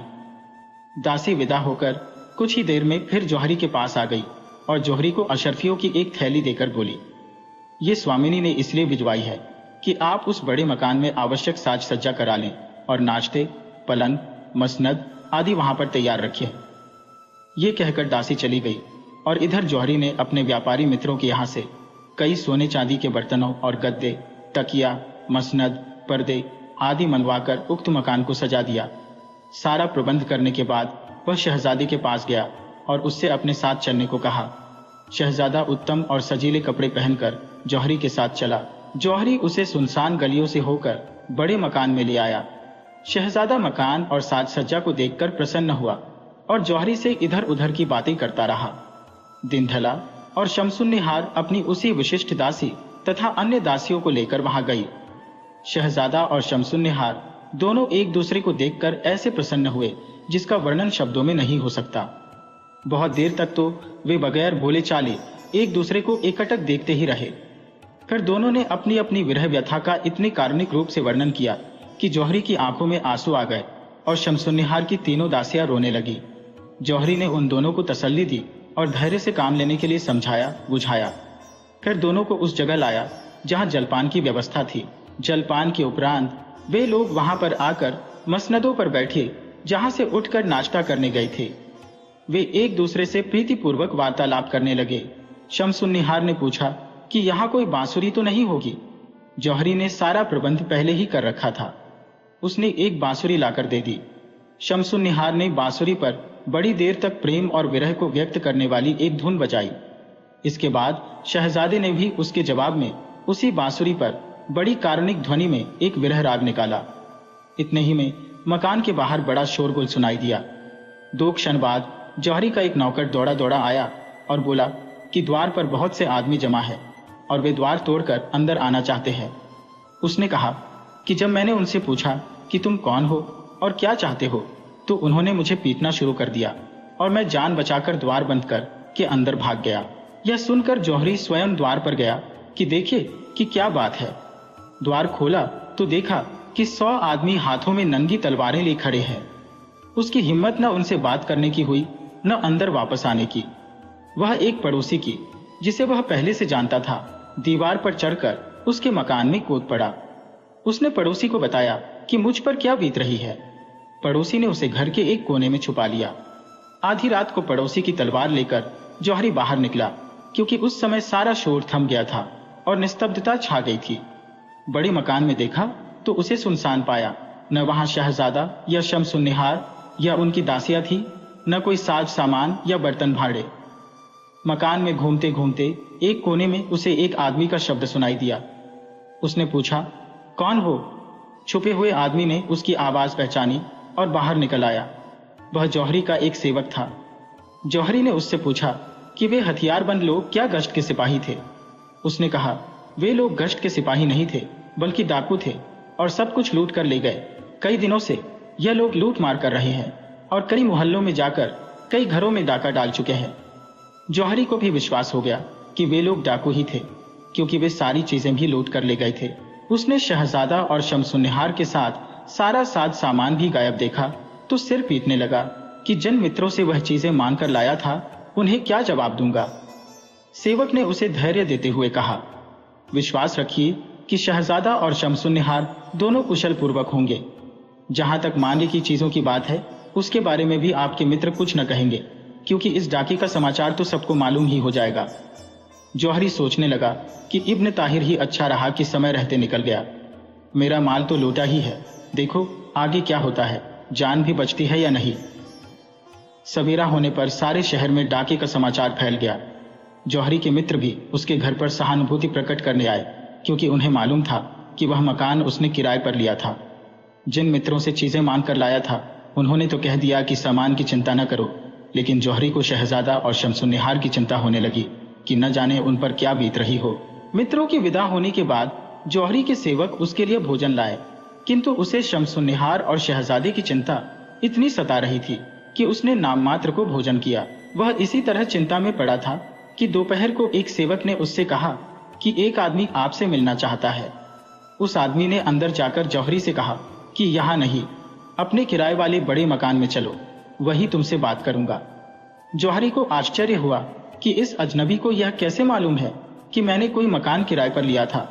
दासी विदा होकर कुछ ही देर में फिर जौहरी के पास आ गई और जौहरी को अशर्फियों की एक थैली देकर बोली, ये स्वामिनी ने इसलिए भिजवाई है कि आप उस बड़े मकान में आवश्यक साज सज्जा करा लें और नाश्ते, पलंग, मसनद आदि वहां पर तैयार रखिए। ये कहकर दासी चली गई और इधर जौहरी ने अपने व्यापारी मित्रों के यहाँ से कई सोने चांदी के बर्तनों और गद्दे, तकिया, मसनद, पर्दे आदि मंगवाकर उक्त मकान को सजा दिया। सारा प्रबंध करने के बाद वह शहजादे के पास गया और उससे अपने साथ चलने को कहा। शहजादा उत्तम और सजीले कपड़े पहनकर जौहरी के साथ चला। जौहरी उसे सुनसान गलियों से होकर बड़े मकान में ले आया। शहजादा मकान और साज सज्जा को देखकर प्रसन्न हुआ और जौहरी से इधर उधर की बातें करता रहा। दिन ढला और शमसुन्निहार अपनी उसी विशिष्ट दासी तथा अन्य दासियों को लेकर वहां गई। शहजादा और शमसुन्निहार दोनों एक दूसरे को देखकर ऐसे प्रसन्न हुए जिसका वर्णन शब्दों में नहीं हो सकता। बहुत देर तक तो वे बगैर बोले चाले एक दूसरे को एकटक देखते ही रहे। फिर दोनों ने अपनी अपनी विरह व्यथा का इतने कारुणिक रूप से वर्णन किया कि जौहरी की आंखों में आंसू आ गए और शमसुन्निहार की तीनों दासियां रोने लगी। जौहरी ने उन दोनों को तसल्ली दी और धैर्य से काम लेने के लिए समझाया बुझाया। फिर दोनों को उस जगह लाया जहां जलपान की व्यवस्था थी। जलपान के उपरांत वे लोग वहां पर आकर मसनदों पर बैठे जहां से उठकर नाश्ता करने गए थे। वे एक दूसरे से प्रीतिपूर्वक वार्तालाप करने लगे। शमसुन्निहार ने पूछा कि यहाँ कोई बांसुरी तो नहीं होगी। जौहरी ने सारा प्रबंध पहले ही कर रखा था। उसने एक बांसुरी लाकर दे दी। शमसुन्निहार ने बांसुरी पर बड़ी देर तक प्रेम और विरह को व्यक्त करने वाली एक धुन बजाई। इसके बाद शहजादे ने भी उसके जवाब में उसी बांसुरी पर बड़ी कारुणिक ध्वनि में एक विरह राग निकाला। इतने ही में मकान के बाहर बड़ा शोरगुल सुनाई दिया। 2 क्षण बाद जौहरी का एक नौकर दौड़ा दौड़ा आया और बोला कि द्वार पर बहुत से आदमी जमा है और वे द्वार तोड़कर अंदर आना चाहते हैं। उसने कहा कि जब मैंने उनसे पूछा कि तुम कौन हो और क्या चाहते हो, तो उन्होंने मुझे पीटना शुरू कर दिया और मैं जान बचाकर द्वार बंद कर के अंदर भाग गया। यह सुनकर जौहरी स्वयं द्वार पर गया कि देखे कि क्या बात है। द्वार खोला तो देखा कि 100 आदमी हाथों में नंगी तलवारें ले खड़े हैं। उसकी हिम्मत न उनसे बात करने की हुई न अंदर वापस आने की। वह एक पड़ोसी की, जिसे वह पहले से जानता था, दीवार पर चढ़कर उसके मकान में कूद पड़ा। उसने पड़ोसी को बताया कि मुझ पर क्या बीत रही है। पड़ोसी ने उसे घर के एक कोने में छुपा लिया। आधी रात को पड़ोसी की तलवार लेकर जौहरी बाहर निकला, क्योंकि उस समय सारा शोर थम गया था और निस्तब्धता छा गई थी। बड़े मकान में देखा तो उसे सुनसान पाया। न वहां शहजादा या शमसुन्निहार या उनकी दासियां थी, न कोई साज सामान या बर्तन भाड़े। मकान में घूमते घूमते एक कोने में उसे एक आदमी का शब्द सुनाई दिया। उसने पूछा, कौन हो? छुपे हुए आदमी ने उसकी आवाज पहचानी और बाहर निकल आया। वह जौहरी का एक सेवक था। जौहरी ने उससे पूछा कि वे हथियारबंद लोग क्या गश्त के सिपाही थे। उसने कहा, वे लोग गश्त के सिपाही नहीं थे, बल्कि डाकू थे और सब कुछ लूट कर ले गए। कई दिनों से यह लोग लूट मार कर रहे हैं और कई मोहल्लों में जाकर कई घरों में डाका डाल चुके हैं। जौहरी को भी विश्वास हो गया कि वे लोग डाकू ही थे, क्योंकि वे सारी चीजें भी लूट कर ले गए थे। उसने शहजादा और शमसुन्निहार के साथ सारा साज सामान भी गायब देखा तो सिर पीटने लगा कि जिन मित्रों से वह चीजें मांग कर लाया था उन्हें क्या जवाब दूंगा। सेवक ने उसे धैर्य देते हुए कहा, विश्वास रखिए कि शहजादा और शमसुन्निहार दोनों कुशल पूर्वक होंगे। जहां तक मांगे की चीजों की बात है, उसके बारे में भी आपके मित्र कुछ न कहेंगे, क्योंकि इस डाके का समाचार तो सबको मालूम ही हो जाएगा। जौहरी सोचने लगा कि इब्न ताहिर ही अच्छा रहा कि समय रहते निकल गया। मेरा माल तो लूटा ही है, देखो आगे क्या होता है, जान भी बचती है या नहीं। सवेरा होने पर सारे शहर में डाके का समाचार फैल गया। जौहरी के मित्र भी उसके घर पर सहानुभूति प्रकट करने आए, क्योंकि उन्हें मालूम था कि वह मकान उसने किराए पर लिया था। जिन मित्रों से चीजें मांग कर लाया था उन्होंने तो कह दिया कि सामान की चिंता न करो, लेकिन जौहरी को शहजादा और शमसुन्निहार की चिंता होने लगी कि न जाने उन पर क्या बीत रही हो। मित्रों की विदा होने के बाद जौहरी के सेवक उसके लिए भोजन लाए, किंतु उसे शमसुन्निहार और शहजादे की चिंता इतनी सता रही थी कि उसने नाम मात्र को भोजन किया। वह इसी तरह चिंता में पड़ा था कि दोपहर को एक सेवक ने उससे कहा कि एक आदमी आपसे मिलना चाहता है। उस आदमी ने अंदर जाकर जौहरी से कहा कि यहाँ नहीं, अपने किराए वाले बड़े मकान में चलो, वही तुमसे बात करूंगा। जौहरी को आश्चर्य हुआ कि इस अजनबी को यह कैसे मालूम है कि मैंने कोई मकान किराए पर लिया था।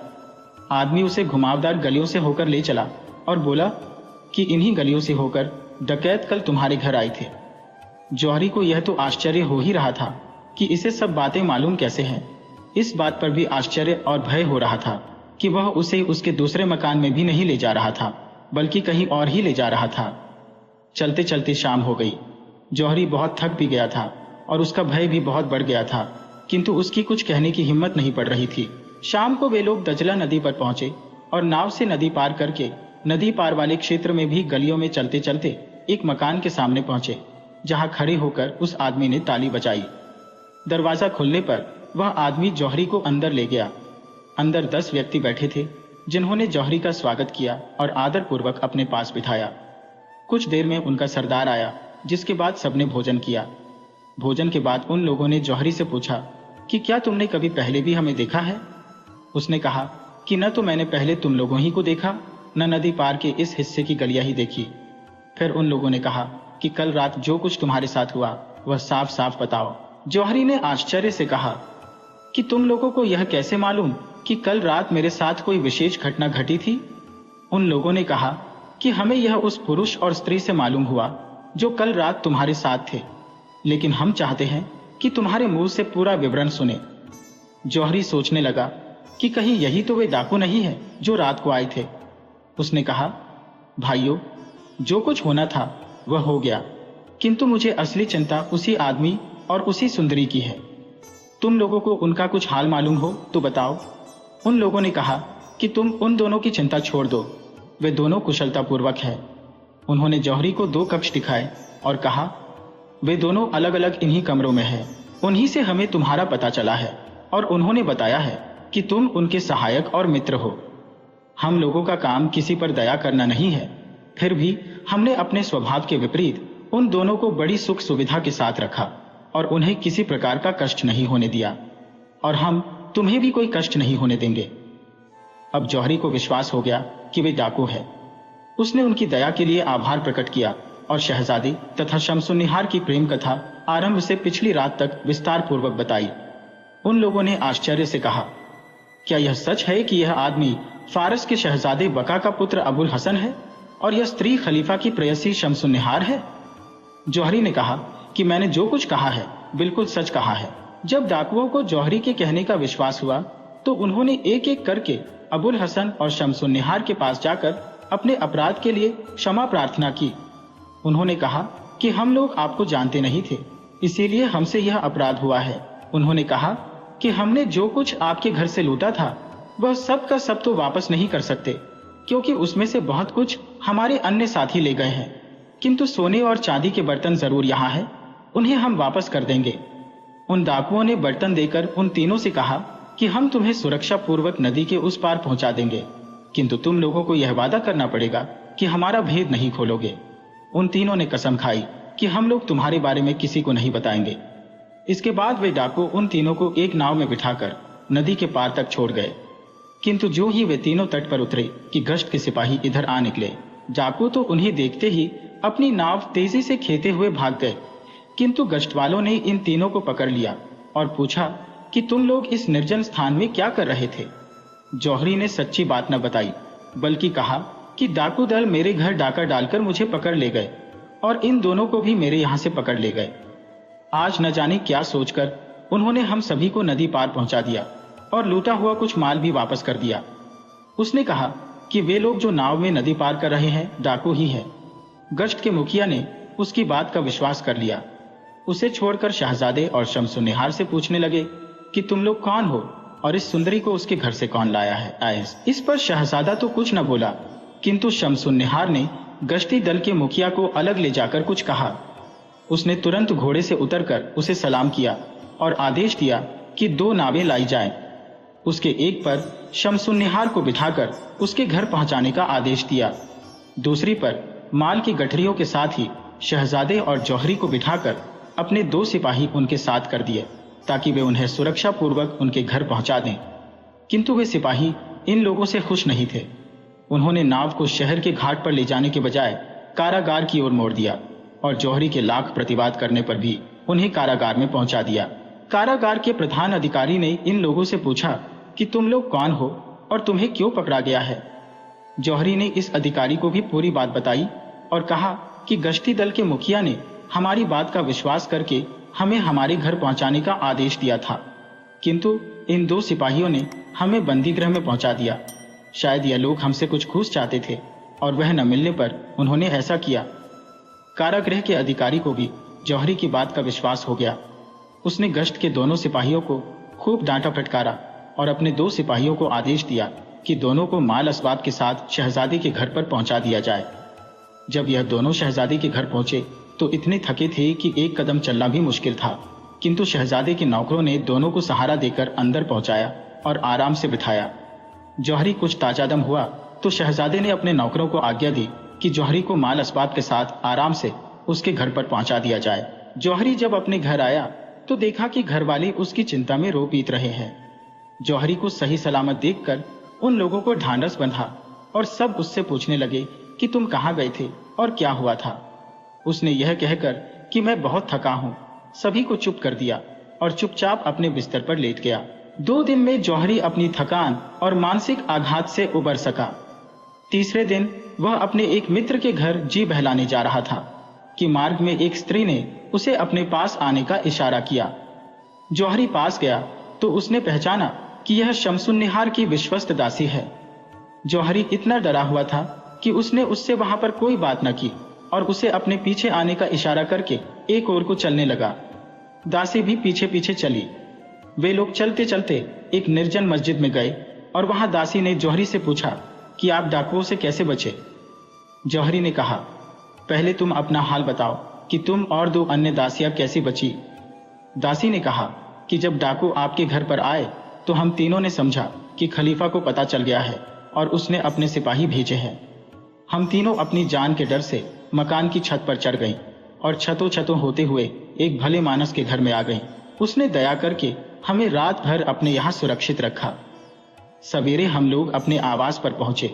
आदमी उसे घुमावदार गलियों से होकर ले चला और बोला कि इन्हीं गलियों से होकर डकैत कल तुम्हारे घर आए थे। जौहरी को यह तो आश्चर्य हो ही रहा था कि इसे सब बातें मालूम कैसे हैं। इस बात पर भी आश्चर्य और भय हो रहा था कि वह उसे उसके दूसरे मकान में भी नहीं ले जा रहा था, बल्कि कहीं और ही ले जा रहा था। चलते चलते शाम हो गई। जौहरी बहुत थक भी गया था और उसका भय भी बहुत बढ़ गया था, किंतु उसकी कुछ कहने की हिम्मत नहीं पड़ रही थी। शाम को वे लोग दजला नदी पर पहुंचे और नाव से नदी पार करके नदी पार वाले क्षेत्र में भी गलियों में चलते चलते एक मकान के सामने पहुंचे, जहां खड़े होकर उस आदमी ने ताली बजाई। दरवाजा खुलने पर वह आदमी जौहरी को अंदर ले गया। अंदर 10 व्यक्ति बैठे थे, जिन्होंने जौहरी का स्वागत किया और आदर पूर्वक अपने पास बिठाया। कुछ देर में उनका सरदार आया, जिसके बाद सबने भोजन किया। भोजन के बाद उन लोगों ने जौहरी से पूछा कि क्या तुमने कभी पहले भी हमें देखा है? उसने कहा कि न तो मैंने पहले तुम लोगों ही को देखा, न नदी पार के इस हिस्से की गलियां ही देखी। फिर उन लोगों ने कहा कि कल रात जो कुछ तुम्हारे साथ हुआ वह साफ साफ बताओ। जौहरी ने आश्चर्य से कहा कि तुम लोगों को यह कैसे मालूम कि कल रात मेरे साथ कोई विशेष घटना घटी थी? उन लोगों ने कहा कि हमें यह उस पुरुष और स्त्री से मालूम हुआ जो कल रात तुम्हारे साथ थे, लेकिन हम चाहते हैं कि तुम्हारे मुंह से पूरा विवरण सुने। जौहरी सोचने लगा कि कहीं यही तो वे डाकू नहीं है जो रात को आए थे। उसने कहा, भाइयों, जो कुछ होना था वह हो गया, किंतु मुझे असली चिंता उसी आदमी और उसी सुंदरी की है। तुम लोगों को उनका कुछ हाल मालूम हो तो बताओ। उन लोगों ने कहा कि तुम उन दोनों की चिंता छोड़ दो, वे दोनों कुशलतापूर्वक है। उन्होंने जौहरी को 2 कक्ष दिखाए और कहा, वे दोनों अलग अलग इन्हीं कमरों में है। उन्हीं से हमें तुम्हारा पता चला है और उन्होंने बताया है कि तुम उनके सहायक और मित्र हो। हम लोगों का काम किसी पर दया करना नहीं है, फिर भी हमने अपने स्वभाव के विपरीत उन दोनों को बड़ी सुख सुविधा के साथ रखा और उन्हें किसी प्रकार का कष्ट नहीं होने दिया, और हम तुम्हें भी कोई कष्ट नहीं होने देंगे। अब जौहरी को विश्वास हो गया कि वे डाकू है। उसने उनकी दया के लिए आभार प्रकट किया और शहजादी तथा शमसुन्निहार की प्रेम कथा आरंभ से पिछली रात तक विस्तार पूर्वक बताई। उन लोगों ने आश्चर्य से कहा, क्या यह सच है कि यह आदमी फारस के शहजादे बका का पुत्र अबुल हसन है और यह स्त्री खलीफा की प्रेयसी शमसुन्निहार है? जौहरी ने कहा कि मैंने जो कुछ कहा है बिल्कुल सच कहा है। जब डाकुओं को जौहरी के कहने का विश्वास हुआ तो उन्होंने एक एक करके अबुल हसन और शमसुन्निहार के पास जाकर अपने अपराध के लिए क्षमा प्रार्थना की। उन्होंने कहा कि हम लोग आपको जानते नहीं थे, इसीलिए हमसे यह अपराध हुआ है। उन्होंने कहा कि हमने जो कुछ आपके घर से लूटा था वह सब का सब तो वापस नहीं कर सकते, क्योंकि उसमें से बहुत कुछ हमारे अन्य साथी ले गए हैं, किंतु सोने और चांदी के बर्तन जरूर यहाँ है, उन्हें हम वापस कर देंगे। उन डाकुओं ने बर्तन देकर उन तीनों से कहा कि हम तुम्हें सुरक्षा पूर्वक नदी के उस पार पहुंचा देंगे, किंतु तुम लोगों को यह वादा करना पड़ेगा कि हमारा भेद नहीं खोलोगे। उन तीनों ने कसम खाई कि हम लोग तुम्हारे बारे में किसी को नहीं बताएंगे। इसके बाद वे डाकू उन तीनों को एक नाव में बिठाकर नदी के पार तक छोड़ गए, किंतु जो ही वे तीनों तट पर उतरे कि गश्त के सिपाही इधर आ निकले। डाकू तो उन्हें देखते ही अपनी नाव तेजी से खेते हुए भाग गए, किंतु गश्त वालों ने इन तीनों को पकड़ लिया और पूछा कि तुम लोग इस निर्जन स्थान में क्या कर रहे थे? जौहरी ने सच्ची बात न बताई, बल्कि कहा कि डाकू दल मेरे घर डाका डालकर मुझे पकड़ ले गए और इन दोनों को भी मेरे यहाँ से पकड़ ले गए। आज न जाने क्या सोचकर उन्होंने हम सभी को नदी पार पहुंचा दिया और लूटा हुआ कुछ माल भी वापस कर दिया। उसने कहा कि वे लोग जो नाव में नदी पार कर रहे हैं डाकू ही है। गश्त के मुखिया ने उसकी बात का विश्वास कर लिया। उसे छोड़कर शहजादे और शमसुन्निहार से पूछने लगे कि तुम लोग कौन हो और इस सुंदरी को उसके घर से कौन लाया है? इस पर शहजादा तो कुछ न बोला, किंतु शमसुन्निहार ने गश्ती दल के मुखिया को अलग ले जाकर कुछ कहा। उसने तुरंत घोड़े से उतरकर उसे सलाम किया और आदेश दिया कि 2 नावें लाई जाएं। उसके एक पर शमसुन्निहार को बिठाकर उसके घर पहुंचाने का आदेश दिया, दूसरी पर माल की गठरियों के साथ ही शहजादे और जौहरी को बिठाकर अपने 2 सिपाही उनके साथ कर दिए ताकि वे उन्हें सुरक्षा पूर्वक उनके घर पहुंचा दें। किंतु वे सिपाही इन लोगों से खुश नहीं थे। उन्होंने नाव को शहर के घाट पर ले जाने के बजाय कारागार की ओर मोड़ दिया और जौहरी के लाख प्रतिवाद करने पर भी उन्हें कारागार में पहुंचा दिया। कारागार के प्रधान अधिकारी ने इन लोगों से पूछा कि तुम लोग कौन हो और तुम्हें क्यों पकड़ा गया है? जौहरी ने इस अधिकारी को भी पूरी बात बताई और कहा कि गश्ती दल के मुखिया ने हमारी बात का विश्वास करके हमें हमारे घर पहुंचाने का आदेश दिया था, किंतु इन 2 सिपाहियों ने हमें बंदीगृह में पहुंचा दिया। शायद यह लोग हमसे कुछ घूस चाहते थे और वह न मिलने पर उन्होंने ऐसा किया। कारागृह के अधिकारी को भी जौहरी की बात का विश्वास हो गया। उसने गश्त के दोनों सिपाहियों को खूब डांटा फटकारा और अपने 2 सिपाहियों को आदेश दिया कि दोनों को माल असबाब के साथ शहजादी के घर पर पहुंचा दिया जाए। जब यह दोनों शहजादी के घर पहुंचे तो इतने थके थे कि एक कदम चलना भी मुश्किल था, किंतु शहजादे के नौकरों ने दोनों को सहारा देकर अंदर पहुंचाया और आराम से बिठाया। जौहरी कुछ ताजादम हुआ तो शहजादे ने अपने नौकरों को आज्ञा दी कि जौहरी को माल असबाब के साथ आराम से उसके घर पर पहुंचा दिया जाए। जौहरी जब अपने घर आया तो देखा कि घरवाली उसकी चिंता में रो पीट रहे हैं। जौहरी को सही सलामत देखकर उन लोगों को ढांढस बंधा और सब उससे पूछने लगे कि तुम कहाँ गए थे और क्या हुआ था। उसने यह कहकर कि मैं बहुत थका हूं, सभी को चुप कर दिया और चुपचाप अपने बिस्तर पर लेट गया। 2 दिन में जौहरी अपनी थकान और मानसिक आघात से उबर सका। तीसरे दिन वह अपने एक मित्र के घर जी बहलाने जा रहा था कि मार्ग में एक स्त्री ने उसे अपने पास आने का इशारा किया। जौहरी पास गया तो उसने पहचाना कि यह शमसुन्निहार की विश्वस्त दासी है। जौहरी इतना डरा हुआ था कि उसने उससे वहां पर कोई बात न की और उसे अपने पीछे आने का इशारा करके एक ओर को चलने लगा। दासी भी पीछे पीछे चली। वे लोग चलते चलते एक निर्जन मस्जिद में गए और वहां दासी ने जौहरी से पूछा कि आप डाकुओं से कैसे बचे। जौहरी ने कहा, पहले तुम अपना हाल बताओ कि तुम और 2 अन्य दासियां कैसी बची। दासी ने कहा कि जब डाकू आपके घर पर आए तो हम तीनों ने समझा कि खलीफा को पता चल गया है और उसने अपने सिपाही भेजे हैं। हम तीनों अपनी जान के डर से मकान की छत पर चढ़ गईं और छतों छतों होते हुए एक भले मानस के घर में आ गईं। उसने दया करके हमें रात भर अपने यहाँ सुरक्षित रखा। सवेरे हम लोग अपने आवास पर पहुंचे।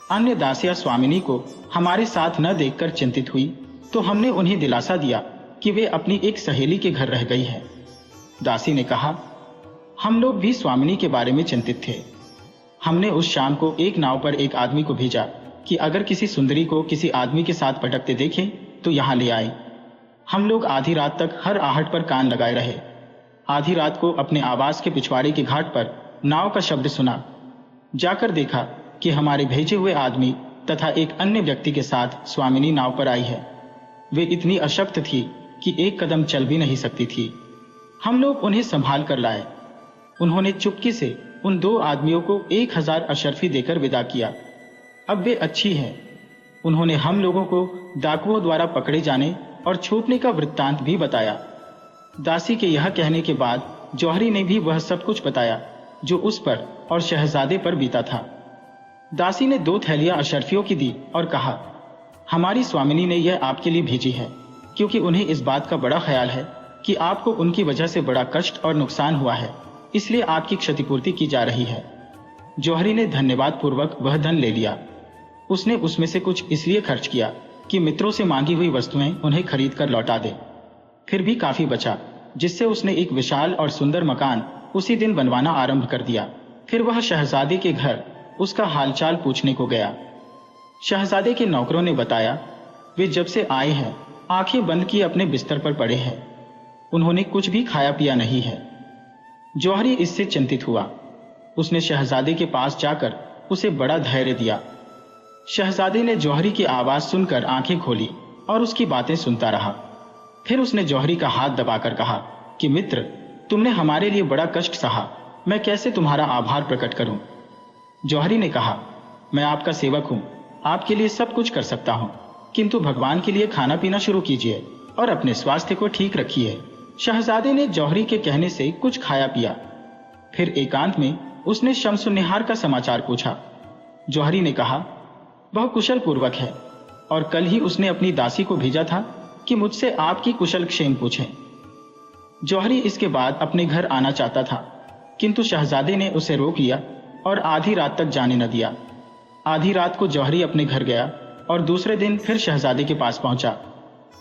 अन्य दासियां स्वामिनी को हमारे साथ न देखकर चिंतित हुई तो हमने उन्हें दिलासा दिया कि वे अपनी एक सहेली के घर रह गई है। दासी ने कहा, हम लोग भी स्वामिनी के बारे में चिंतित थे। हमने उस शाम को एक नाव पर एक आदमी को भेजा कि अगर किसी सुंदरी को किसी आदमी के साथ भटकते देखे तो यहाँ ले आए। हम लोग आधी रात तक हर आहट पर कान लगाए रहे। आधी रात को अपने आवास के पिछवाड़े के घाट पर नाव का शब्द सुना। जाकर देखा कि हमारे भेजे हुए आदमी तथा एक अन्य व्यक्ति के साथ स्वामिनी नाव पर आई है। वे इतनी अशक्त थी कि एक कदम चल भी नहीं सकती थी। हम लोग उन्हें संभाल कर लाए। उन्होंने चुपके से उन 2 आदमियों को 1000 अशर्फी देकर विदा किया। अब वे अच्छी हैं। उन्होंने हम लोगों को डाकुओं द्वारा पकड़े जाने और छूटने का वृत्तांत भी बताया। दासी के यह कहने के बाद जौहरी ने भी वह सब कुछ बताया जो उस पर और शहजादे पर बीता था। दासी ने 2 थैलियां अशर्फियों की दी और कहा, हमारी स्वामिनी ने यह आपके लिए भेजी है क्योंकि उन्हें इस बात का बड़ा ख्याल है कि आपको उनकी वजह से बड़ा कष्ट और नुकसान हुआ है, इसलिए आपकी क्षतिपूर्ति की जा रही है। जौहरी ने धन्यवाद पूर्वक वह धन ले लिया। उसने उसमें से कुछ इसलिए खर्च किया कि मित्रों से मांगी हुई वस्तुएं उन्हें खरीद कर लौटा दे। फिर भी काफी बचा, जिससे उसने एक विशाल और सुंदर मकान उसी दिन बनवाना आरंभ कर दिया। फिर वह शहजादे के घर उसका हालचाल पूछने को गया। शहजादे के नौकरों ने बताया, वे जब से आए हैं आंखें बंद किए अपने बिस्तर पर पड़े हैं। उन्होंने कुछ भी खाया पिया नहीं है। जौहरी इससे चिंतित हुआ। उसने शहजादे के पास जाकर उसे बड़ा धैर्य दिया। शहजादे ने जौहरी की आवाज सुनकर आंखें खोली और उसकी बातें सुनता रहा। फिर उसने जौहरी का हाथ दबाकर कहा कि मित्र, तुमने हमारे लिए बड़ा कष्ट सहा, मैं कैसे तुम्हारा आभार प्रकट करूं। जौहरी ने कहा, मैं आपका सेवक हूं, आपके लिए सब कुछ कर सकता हूं, किंतु भगवान के लिए खाना पीना शुरू कीजिए और अपने स्वास्थ्य को ठीक रखिए। शहजादे ने जौहरी के कहने से कुछ खाया पिया। फिर एकांत में उसने शमसुन्निहार का समाचार पूछा। जौहरी ने कहा, वह कुशल पूर्वक है और कल ही उसने अपनी दासी को भेजा था कि मुझसे आपकी कुशल क्षेम पूछें। जौहरी इसके बाद अपने घर आना चाहता था, किंतु शहजादे ने उसे रोक लिया और आधी रात तक जाने न दिया। आधी रात को जौहरी अपने घर गया और दूसरे दिन फिर शहजादे के पास पहुंचा।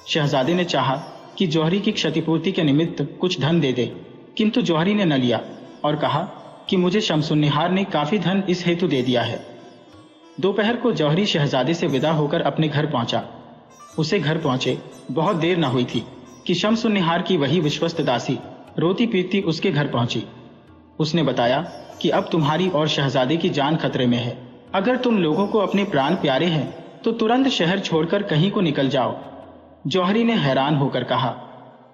शहजादे ने चाहा कि जौहरी की क्षतिपूर्ति के निमित्त कुछ धन दे दे, किंतु जौहरी ने न लिया और कहा कि मुझे शमसुन्निहार ने काफी धन इस हेतु दे दिया है। दोपहर को जौहरी शहजादे से विदा होकर अपने घर पहुंचा। उसे घर पहुंचे बहुत देर न हुई थी कि शमसुन्निहार की वही विश्वस्त दासी रोती पीटती उसके घर पहुंची। उसने बताया कि अब तुम्हारी और शहजादे की जान खतरे में है। अगर तुम लोगों को अपने प्राण प्यारे हैं तो तुरंत शहर छोड़कर कहीं को निकल जाओ। जौहरी ने हैरान होकर कहा,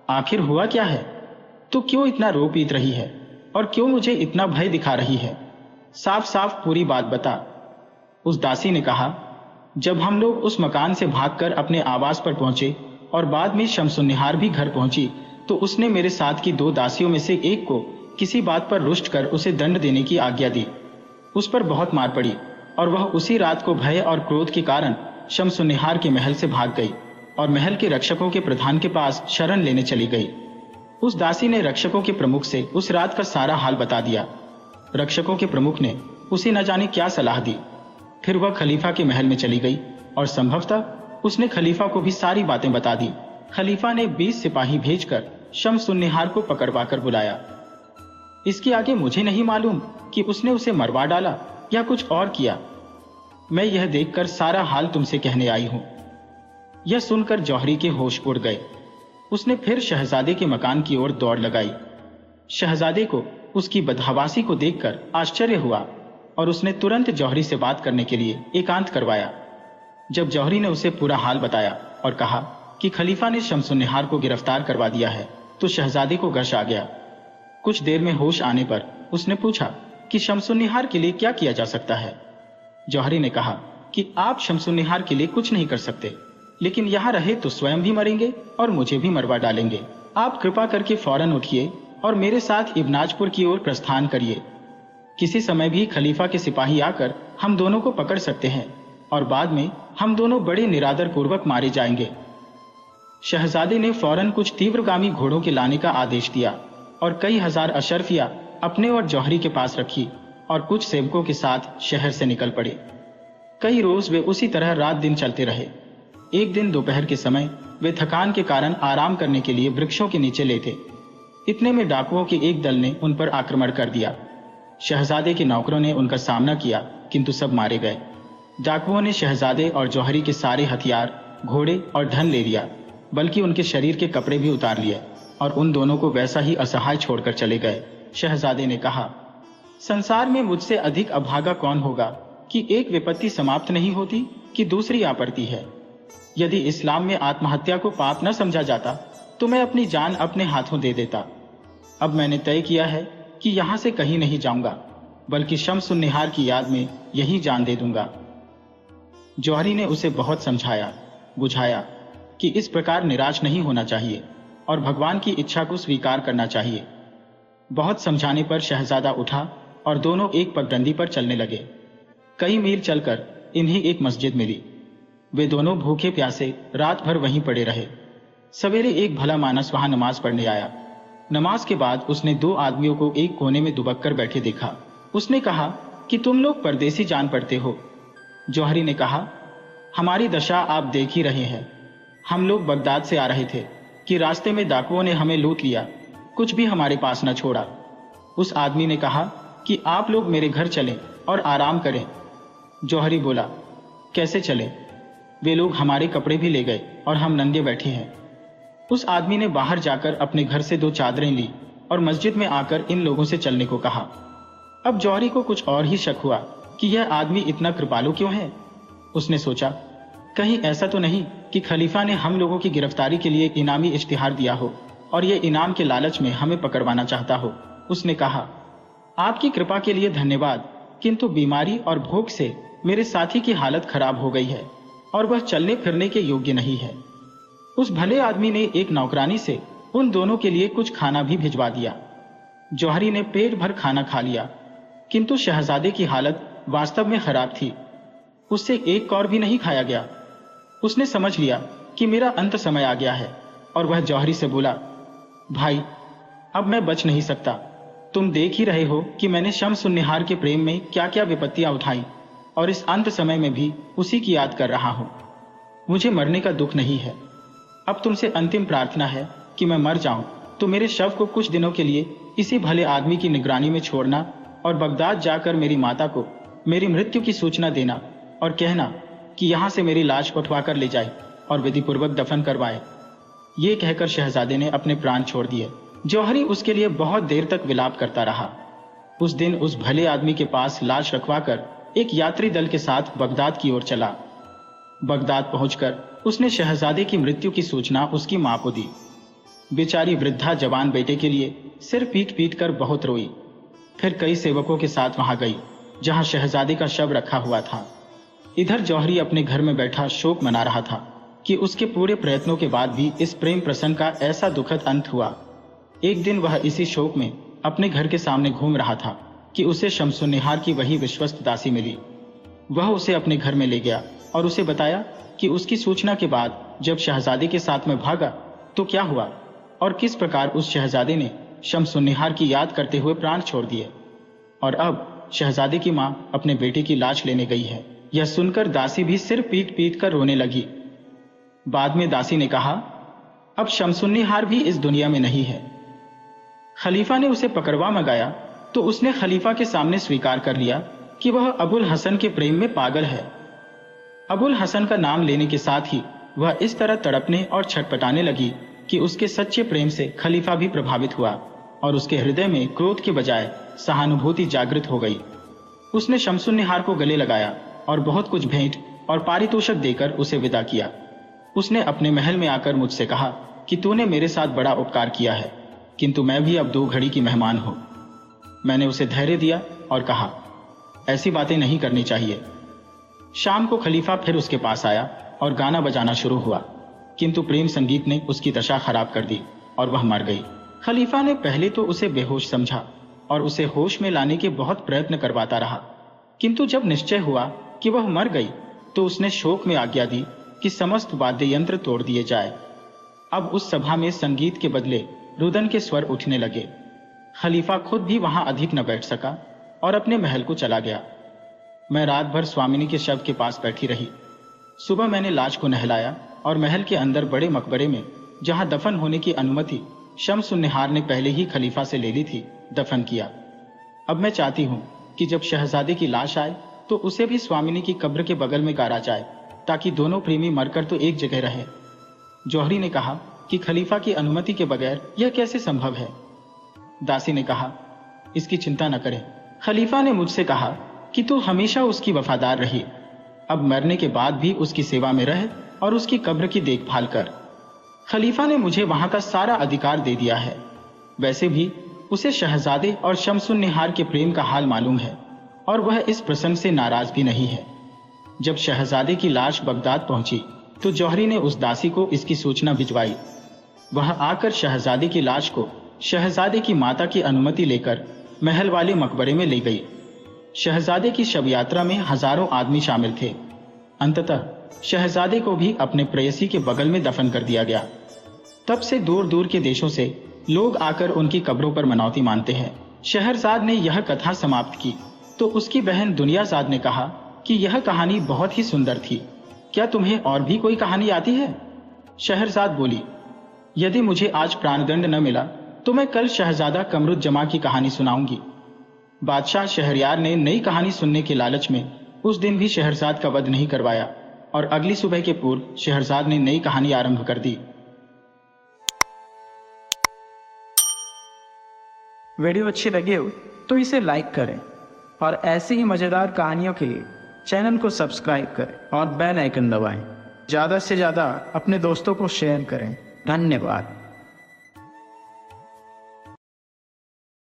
आखिर हुआ क्या है? तू क्यों इतना रो पीट रही है और क्यों मुझे इतना भय दिखा रही है? साफ साफ पूरी बात बता। उस दासी ने कहा, जब हम लोग उस मकान से भागकर अपने आवास पर पहुंचे और बाद में शमसुन्निहार भी घर पहुंची तो उसने मेरे साथ की 2 दासियों में से एक को किसी बात पर रुष्ट कर उसे दंड देने की आज्ञा दी। उस पर बहुत मार पड़ी और वह उसी रात को भय और क्रोध के कारण शमसुन्निहार के महल से भाग गई और महल के रक्षकों के प्रधान के पास शरण लेने चली गई। उस दासी ने रक्षकों के प्रमुख से उस रात का सारा हाल बता दिया। रक्षकों के प्रमुख ने उसे न जाने क्या सलाह दी। फिर वह खलीफा के महल में चली गई और संभवतः उसने खलीफा को भी सारी बातें बता दी। खलीफा ने 20 सिपाही भेजकर शमसुन्निहार को पकड़वा कर बुलाया। इसके आगे मुझे नहीं मालूम कि उसने उसे मरवा डाला या कुछ और किया। मैं यह देखकर सारा हाल तुमसे कहने आई हूं। यह सुनकर जौहरी के होश उड़ गए। उसने फिर शहजादे के मकान की ओर दौड़ लगाई। शहजादे को उसकी बदहवासी को देखकर आश्चर्य हुआ और उसने तुरंत जौहरी से बात करने के लिए एकांत करवाया। जब जौहरी ने उसे पूरा हाल बताया और कहा कि खलीफा ने शमसुन्निहार को गिरफ्तार करवा दिया है, तो शहजादे को गश आ गया। कुछ देर में होश आने पर उसने पूछा कि शमसुन्निहार के लिए क्या किया जा सकता है। जौहरी ने कहा कि आप शमसुन्निहार के लिए कुछ नहीं कर सकते, लेकिन यहाँ रहे तो स्वयं भी मरेंगे और मुझे भी मरवा डालेंगे। आप कृपा करके फौरन उठिए और मेरे साथ इब्नाजपुर की ओर प्रस्थान करिए। किसी समय भी खलीफा के सिपाही आकर हम दोनों को पकड़ सकते हैं और बाद में हम दोनों बड़े निरादर पूर्वक मारे जाएंगे। शहजादे ने फौरन कुछ तीव्रगामी घोड़ों के लाने का आदेश दिया और कई हजार अशर्फिया अपने और जौहरी के पास रखी और कुछ सेवकों के साथ शहर से निकल पड़े। कई रोज वे उसी तरह रात दिन चलते रहे। एक दिन दोपहर के समय वे थकान के कारण आराम करने के लिए वृक्षों के नीचे लेटे। इतने में डाकुओं के एक दल ने उन पर आक्रमण कर दिया। शहजादे के नौकरों ने उनका सामना किया, किंतु सब मारे गए। डाकुओं ने शहजादे और जौहरी के सारे हथियार, घोड़े और धन ले लिया, बल्कि उनके शरीर के कपड़े भी उतार लिए और उन दोनों को वैसा ही असहाय छोड़कर चले गए। शहजादे ने कहा, संसार में मुझसे अधिक अभागा कौन होगा कि एक विपत्ति समाप्त नहीं होती कि दूसरी आ पड़ती है। यदि इस्लाम में आत्महत्या को पाप न समझा जाता तो मैं अपनी जान अपने हाथों दे देता। अब मैंने तय किया है कि यहां से कहीं नहीं जाऊंगा, बल्कि शमसुन्निहार की याद में यही जान दे दूंगा। जौहरी ने उसे बहुत समझाया बुझाया कि इस प्रकार निराश नहीं होना चाहिए और भगवान की इच्छा को स्वीकार करना चाहिए। बहुत समझाने पर शहजादा उठा और दोनों एक पगडंडी पर चलने लगे। कई मील चलकर इन्हें एक मस्जिद मिली। वे दोनों भूखे प्यासे रात भर वहीं पड़े रहे। सवेरे एक भला मानस वहां नमाज पढ़ने आया। नमाज के बाद उसने दो आदमियों को एक कोने में दुबक कर बैठे देखा। उसने कहा कि तुम लोग परदेसी जान पड़ते हो। जौहरी ने कहा, हमारी दशा आप देख ही रहे हैं। हम लोग बगदाद से आ रहे थे कि रास्ते में डाकुओं ने हमें लूट लिया, कुछ भी हमारे पास न छोड़ा। उस आदमी ने कहा कि आप लोग मेरे घर चलें और आराम करें। जौहरी बोला, कैसे चलें? वे लोग हमारे कपड़े भी ले गए और हम नंगे बैठे हैं। उस आदमी ने बाहर जाकर अपने घर से दो चादरें ली और मस्जिद में आकर इन लोगों से चलने को कहा। अब जौहरी को कुछ और ही शक हुआ कि यह आदमी इतना कृपालु क्यों है। उसने सोचा, कहीं ऐसा तो नहीं कि खलीफा ने हम लोगों की गिरफ्तारी के लिए इनामी इश्तिहार दिया हो और यह इनाम के लालच में हमें पकड़वाना चाहता हो। उसने कहा, आपकी कृपा के लिए धन्यवाद, किंतु बीमारी और भूख से मेरे साथी की हालत खराब हो गई है और वह चलने फिरने के योग्य नहीं है। उस भले आदमी ने एक नौकरानी से उन दोनों के लिए कुछ खाना भी भिजवा दिया। जौहरी ने पेट भर खाना खा लिया, किंतु शहजादे की हालत वास्तव में खराब थी। उससे एक कौर भी नहीं खाया गया। उसने समझ लिया कि मेरा अंत समय आ गया है और वह जौहरी से बोला, भाई, अब मैं बच नहीं सकता। तुम देख ही रहे हो कि मैंने शमसुन्निहार के प्रेम में क्या क्या विपत्तियां उठाई और इस अंत समय में भी उसी की याद कर रहा हूं। मुझे मरने का दुख नहीं है। अब तुमसे अंतिम प्रार्थना है कि मैं मर जाऊं तो मेरे शव को कुछ दिनों के लिए इसी भले आदमी की निगरानी में छोड़ना और बगदाद जाकर मेरी माता को मेरी मृत्यु की सूचना देना और कहना कि यहां से मेरी लाश उठवा कर ले जाए और विधिपूर्वक दफन करवाए। ये कहकर शहजादे ने अपने प्राण छोड़ दिए। जौहरी उसके लिए बहुत देर तक विलाप करता रहा। उस दिन उस भले आदमी के पास लाश रखवाकर एक यात्री दल के साथ बगदाद की ओर चला। बगदाद पहुंचकर उसने शहजादे की मृत्यु की सूचना उसकी मां को दी। बेचारी वृद्धा जवान बेटे के लिए सिर पीट पीट कर बहुत रोई। फिर कई सेवकों के साथ वहां गई जहां शहजादे का शव रखा हुआ था। इधर जौहरी अपने घर में बैठा शोक मना रहा था कि उसके पूरे प्रयत्नों के बाद भी इस प्रेम प्रसंग का ऐसा दुखद अंत हुआ। एक दिन वह इसी शोक में अपने घर के सामने घूम रहा था कि उसे शमसुन्निहार की वही विश्वस्त दासी मिली। वह उसे अपने घर में ले गया और उसे बताया कि उसकी सूचना के बाद जब शहजादे के साथ में भागा तो क्या हुआ और किस प्रकार उस शहजादे ने शमसुन्निहार की याद करते हुए प्राण छोड़ दिए। और अब शहजादे की मां अपने बेटे की लाश लेने गई है। यह सुनकर दासी भी सिर पीट पीट कर रोने लगी। बाद में दासी ने कहा, अब शमसुन्निहार भी इस दुनिया में नहीं है। खलीफा ने उसे पकड़वा मंगाया तो उसने खलीफा के सामने स्वीकार कर लिया कि वह अबुल हसन के प्रेम में पागल है। अबुल हसन का नाम लेने के साथ ही वह इस तरह तड़पने और छटपटाने लगी कि उसके सच्चे प्रेम से खलीफा भी प्रभावित हुआ और उसके हृदय में क्रोध के बजाय सहानुभूति जागृत हो गई। उसने शमसुन्निहार को गले लगाया और बहुत कुछ भेंट और पारितोषिक देकर उसे विदा किया। उसने अपने महल में आकर मुझसे कहा कि तूने मेरे साथ बड़ा उपकार किया है, किंतु मैं भी अब 2 घड़ी की मेहमान हूं। मैंने उसे धैर्य दिया और कहा, ऐसी बातें नहीं करनी चाहिए। शाम को खलीफा फिर उसके पास आया और गाना बजाना शुरू हुआ, किंतु प्रेम संगीत ने उसकी दशा खराब कर दी और वह मर गई। खलीफा ने पहले तो उसे बेहोश समझा और उसे होश में लाने के बहुत प्रयत्न करवाता रहा, किंतु जब निश्चय हुआ कि वह मर गई तो उसने शोक में आज्ञा दी कि समस्त वाद्य यंत्र तोड़ दिए जाए। अब उस सभा में संगीत के बदले रुदन के स्वर उठने लगे। खलीफा खुद भी वहां अधिक न बैठ सका और अपने महल को चला गया। मैं रात भर स्वामिनी के शव के पास बैठी रही। सुबह मैंने लाश को नहलाया और महल के अंदर बड़े मकबरे में, जहां दफन होने की अनुमति शम्स-उन-निहार ने पहले ही खलीफा से ले ली थी, दफन किया। अब मैं चाहती हूं कि जब शहजादे की लाश आए तो उसे भी स्वामिनी की कब्र के बगल में गाड़ा जाए, ताकि दोनों प्रेमी मरकर तो एक जगह रहे। जौहरी ने कहा कि खलीफा की अनुमति के बगैर यह कैसे संभव है। दासी ने कहा, इसकी चिंता न करें। खलीफा ने मुझसे कहा कि तू हमेशा उसकी वफादार रही, अब मरने के बाद भी उसकी सेवा में रह और उसकी कब्र की देखभाल कर। खलीफा ने मुझे वहां का सारा अधिकार दे दिया है। वैसे भी उसे शहजादे और शम्स-उन-निहार के प्रेम का हाल मालूम है और वह इस प्रसंग से नाराज भी नहीं है। जब शहजादे की लाश बगदाद पहुंची तो जौहरी ने उस दासी को इसकी सूचना भिजवाई। वह आकर शहजादे की लाश को शहजादे की माता की अनुमति लेकर महल वाले मकबरे में ले गई। शहजादे की शव यात्रा में हजारों आदमी शामिल थे। अंततः शहजादे को भी अपने प्रेयसी के बगल में दफन कर दिया गया। तब से दूर दूर के देशों से लोग आकर उनकी कब्रों पर मनौती मानते हैं। शहरजाद ने यह कथा समाप्त की तो उसकी बहन दुनियाजाद ने कहा कि यह कहानी बहुत ही सुंदर थी, क्या तुम्हें और भी कोई कहानी आती है? शहरजाद बोली, यदि मुझे आज प्राणदंड न मिला तो मैं कल शहजादा कमरुज्जमा की कहानी सुनाऊंगी। बादशाह शहरयार ने नई कहानी सुनने के लालच में उस दिन भी शहरजाद का वध नहीं करवाया और अगली सुबह के पूर्व शहरजाद ने नई कहानी आरंभ कर दी। वीडियो अच्छी लगी हो तो इसे लाइक करें और ऐसी ही मजेदार कहानियों के लिए चैनल को सब्सक्राइब करें और बेल आइकन दबाएं। ज़्यादा से ज़्यादा अपने दोस्तों को शेयर करें। धन्यवाद।